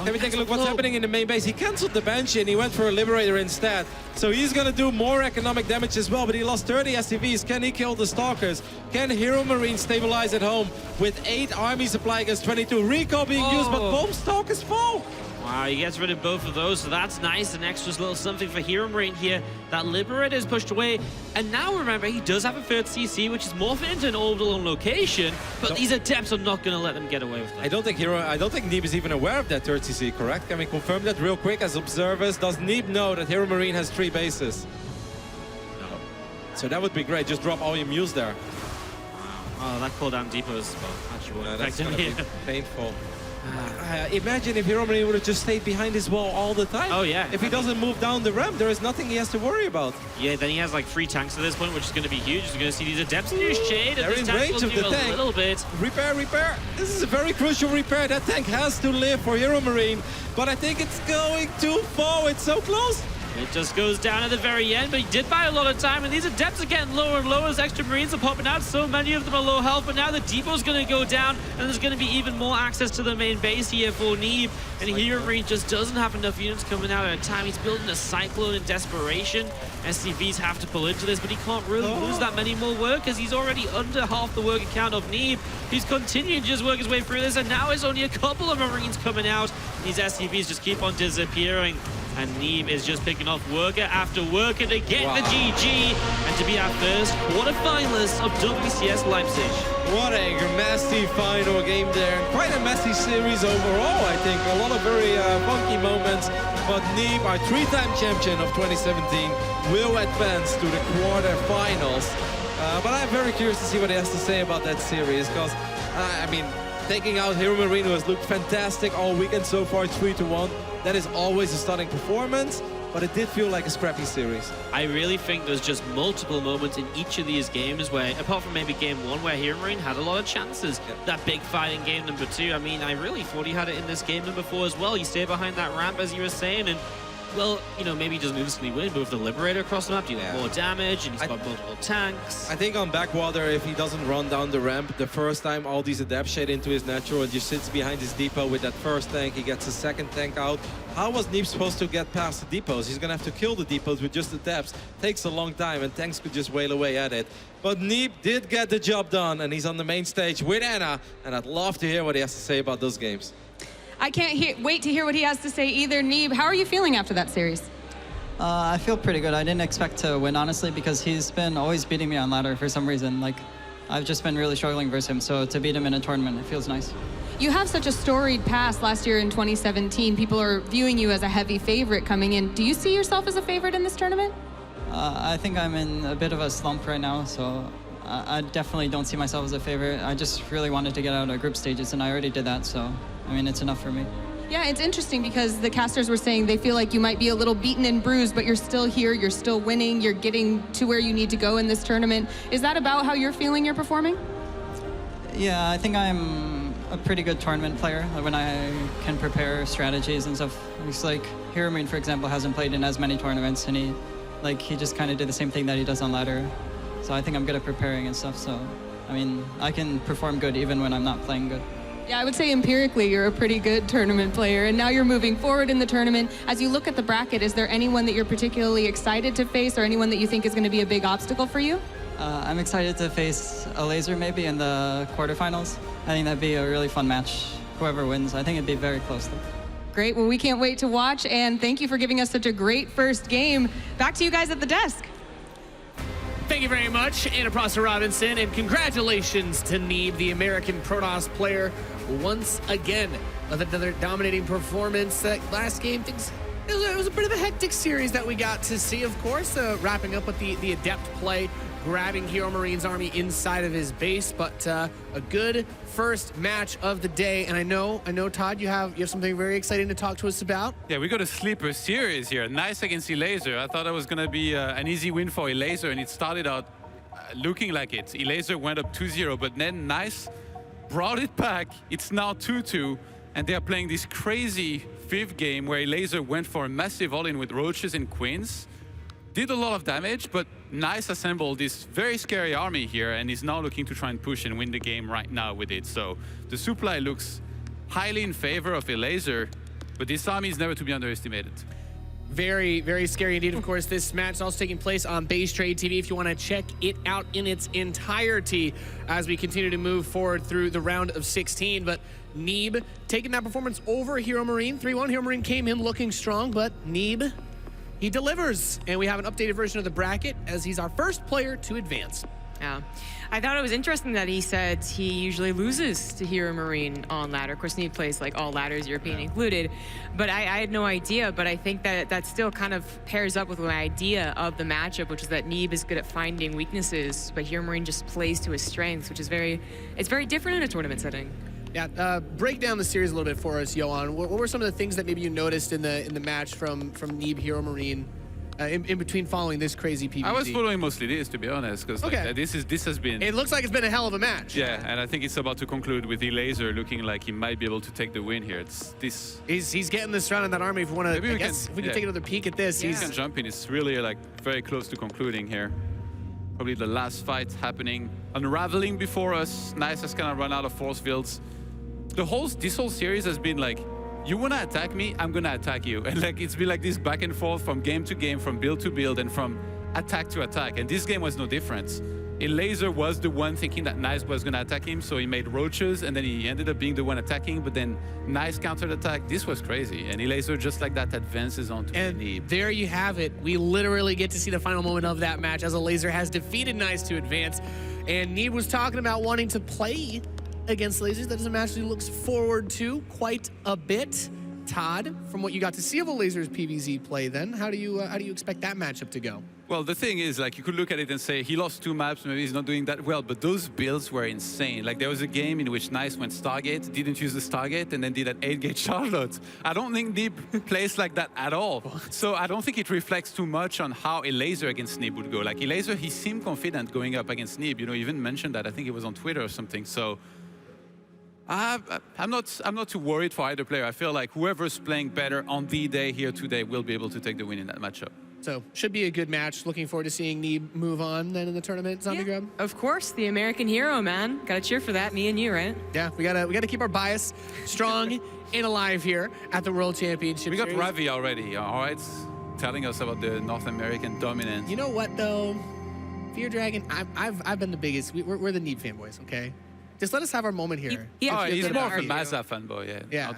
Can we take a look what's happening in the main base? He cancelled the Banshee, and he went for a Liberator instead. So he's going to do more economic damage as well, but he lost 30 SCVs. Can he kill the Stalkers? Can HeRoMaRinE stabilize at home with 8 army supply against 22? Recall being used, but Bomb Stalkers fall. Wow, he gets rid of both of those, so that's nice. An extra little something for HeRoMaRinE here. That Liberator is pushed away, and now remember, he does have a third CC, which is morphed into an orbital on location, but these Adepts are not going to let them get away with that. I don't think Neeb is even aware of that third CC, correct? Can we confirm that real quick as observers? Does Neeb know that HeRoMaRinE has 3 bases? No. So that would be great. Just drop all your mules there. Oh, that cooldown depot is, well, actually won't affect him here. Painful. Imagine if HeRoMaRinE would have just stayed behind his wall all the time. Oh, yeah. If he doesn't move down the ramp, there is nothing he has to worry about. Yeah, then he has like 3 tanks at this point, which is going to be huge. He's going to see these Adepts use shade, and They're this in tank range will of the do tank. a little bit. Repair, repair. This is a very crucial repair. That tank has to live for HeRoMaRinE, but I think it's going too far. It's so close. It just goes down at the very end, but he did buy a lot of time, and these Adepts are getting lower and lower as extra Marines are popping out. So many of them are low health, but now the depot's going to go down, and there's going to be even more access to the main base here for Neeb. And HeRoMaRinE just doesn't have enough units coming out at a time. He's building a Cyclone in desperation. SCVs have to pull into this, but he can't really lose that many more workers. He's already under half the worker count of Neeb. He's continuing to just work his way through this, and now there's only a couple of Marines coming out. These SCVs just keep on disappearing. And Neeb is just picking off worker after worker to get the GG and to be our first quarterfinalist of WCS Leipzig. What a messy final game there. Quite a messy series overall, I think. A lot of very funky moments. But Neeb, our 3-time champion of 2017, will advance to the quarterfinals. But I'm very curious to see what he has to say about that series, because, I mean, taking out HeRoMaRinE, who has looked fantastic all weekend so far, 3-1. That is always a stunning performance, but it did feel like a scrappy series. I really think there's just multiple moments in each of these games where, apart from maybe game 1, where HeRoMaRinE had a lot of chances. That big fight in game number 2, I mean, I really thought he had it in this game number 4 as well. He stayed behind that ramp, as you were saying, and well, you know, maybe he doesn't instantly win, but with the Liberator across the map, dealing more damage, and he's got multiple tanks. I think on Backwater, if he doesn't run down the ramp the first time, all these Adepts shade into his natural and just sits behind his depot with that first tank, he gets a second tank out. How was Neeb supposed to get past the depots? He's gonna have to kill the depots with just the Adepts. Takes a long time, and tanks could just wail away at it. But Neeb did get the job done, and he's on the main stage with Anna, and I'd love to hear what he has to say about those games. I can't wait to hear what he has to say either. Neeb, how are you feeling after that series? I feel pretty good. I didn't expect to win, honestly, because he's been always beating me on ladder for some reason. Like, I've just been really struggling versus him, so to beat him in a tournament, it feels nice. You have such a storied past last year in 2017. People are viewing you as a heavy favorite coming in. Do you see yourself as a favorite in this tournament? I think I'm in a bit of a slump right now, so I definitely don't see myself as a favorite. I just really wanted to get out of group stages, and I already did that, so, I mean, it's enough for me. Yeah, it's interesting because the casters were saying they feel like you might be a little beaten and bruised, but you're still here, you're still winning, you're getting to where you need to go in this tournament. Is that about how you're feeling you're performing? Yeah, I think I'm a pretty good tournament player when I can prepare strategies and stuff. It's like HeRoMaRinE, for example, hasn't played in as many tournaments, and he just kind of did the same thing that he does on ladder. So I think I'm good at preparing and stuff, so, I mean, I can perform good even when I'm not playing good. Yeah, I would say empirically you're a pretty good tournament player, and now you're moving forward in the tournament. As you look at the bracket, is there anyone that you're particularly excited to face, or anyone that you think is going to be a big obstacle for you? I'm excited to face a laser maybe in the quarterfinals. I think that'd be a really fun match. Whoever wins, I think it'd be very close though. Great, well, we can't wait to watch, and thank you for giving us such a great first game. Back to you guys at the desk. Thank you very much, Anna Prosser-Robinson, and congratulations to Neeb, the American Protoss player, once again with another dominating performance. That last game, it was a bit of a hectic series that we got to see, of course, wrapping up with the adept play, grabbing HeRoMaRiNE's army inside of his base, but a good first match of the day. And I know, Todd, you have something very exciting to talk to us about. Yeah, we got a sleeper series here. Nice against Elaser. I thought it was going to be an easy win for Elaser, and it started out looking like it. Elaser went up 2-0, but then Nice brought it back. It's now 2-2, and they're playing this crazy fifth game where Elaser went for a massive all-in with roaches and queens. Did a lot of damage, but Nice assembled this very scary army here and is now looking to try and push and win the game right now with it. So the supply looks highly in favor of Elaser, but this army is never to be underestimated. Very, very scary indeed. Of course, this match is also taking place on Base Trade TV if you want to check it out in its entirety as we continue to move forward through the round of 16. But Neeb taking that performance over HeRoMaRiNE. 3-1. HeRoMaRiNE came in looking strong, but Neeb, he delivers. And we have an updated version of the bracket as he's our first player to advance. Yeah. I thought it was interesting that he said he usually loses to HeRoMaRiNE on ladder. Of course, Neeb plays like all ladders, European included. But I had no idea, but I think that still kind of pairs up with my idea of the matchup, which is that Neeb is good at finding weaknesses, but HeRoMaRiNE just plays to his strengths, which is very different in a tournament setting. Yeah, break down the series a little bit for us, Johan. What were some of the things that maybe you noticed in the match from Neeb, HeRoMaRiNE, in between following this crazy PvZ? I was following mostly this, to be honest, because okay. This has been... It looks like it's been a hell of a match. Yeah, and I think it's about to conclude with Elaser looking like he might be able to take the win here. It's this... He's getting this round in that army. If we want to, if we can take another peek at this. He can jump in. It's really like very close to concluding here. Probably the last fight happening, unraveling before us. Nice has kind of run out of force fields. This whole series has been like, you want to attack me, I'm going to attack you. And like it's been like this back and forth from game to game, from build to build, and from attack to attack. And this game was no different. Elaser was the one thinking that Nice was going to attack him, so he made roaches, and then he ended up being the one attacking, but then Nice countered attack. This was crazy. And Elaser just like that advances onto Neeb. And there you have it. We literally get to see the final moment of that match as Elaser has defeated Nice to advance. And Neeb was talking about wanting to play against lasers. That is a match he looks forward to quite a bit. Todd, from what you got to see of a lasers PvZ play, then how do you expect that matchup to go? Well, the thing is, like, you could look at it and say he lost 2 maps, maybe he's not doing that well, but those builds were insane. Like, there was a game in which Nice went Stargate, didn't use the Stargate, and then did an 8-gate Charlotte. I don't think Neeb plays like that at all. So I don't think it reflects too much on how Elaser against Neeb would go. Like, Elaser, he seemed confident going up against Neeb. You know, he even mentioned that. I think it was on Twitter or something. So I'm not too worried for either player. I feel like whoever's playing better on the day here today will be able to take the win in that matchup. So should be a good match. Looking forward to seeing Neeb move on then in the tournament. Zombie Grub. Of course, the American hero, man. Gotta cheer for that. Me and you, right? Yeah, we gotta keep our bias strong and alive here at the World Championship. We got Series. Ravi already. All right, telling us about the North American dominance. You know what though, Fear Dragon. I've been the biggest. We're the Neeb fanboys. Okay. Just let us have our moment here. He's more of a Mazda fanboy, yeah.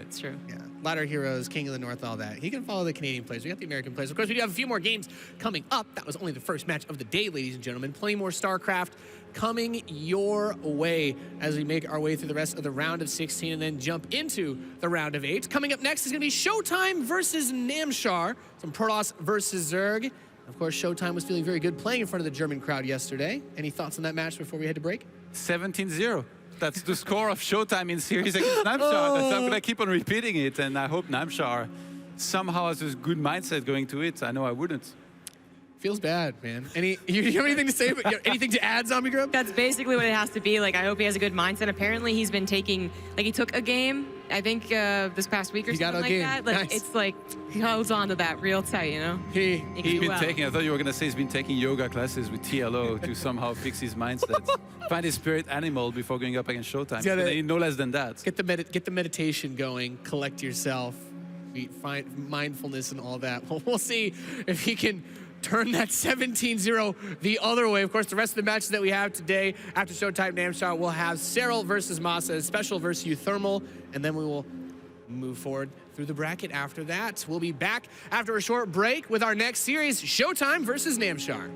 It's true. Yeah, Ladder Heroes, King of the North, all that. He can follow the Canadian players. We got the American players. Of course, we do have a few more games coming up. That was only the first match of the day, ladies and gentlemen. Plenty more StarCraft coming your way as we make our way through the rest of the round of 16 and then jump into the round of 8. Coming up next is going to be Showtime versus Namshar, some Protoss versus Zerg. Of course, Showtime was feeling very good playing in front of the German crowd yesterday. Any thoughts on that match before we head to break? 17-0. That's the score of Showtime in series against Namshar. I'm going to keep on repeating it, and I hope Namshar somehow has a good mindset going to it. I know I wouldn't. Feels bad, man. You have anything to say? Anything to add, Zombie Grub? That's basically what it has to be. Like, I hope he has a good mindset. Apparently, he's been taking, like, he took a game, I think, this past week or something like that. Like, nice. it's like, he holds on to that real tight, you know? He's been taking, I thought you were going to say he's been taking yoga classes with TLO to somehow fix his mindset. Find his spirit animal before going up against Showtime. They need no less than that. Get the meditation going, collect yourself, find mindfulness and all that. Well, we'll see if he can turn that 17-0 the other way. Of course, the rest of the matches that we have today after Showtime Namshar, we'll have Cyril versus Masa, Special versus Euthermal, and then we will move forward through the bracket after that. We'll be back after a short break with our next series, Showtime versus Namshar.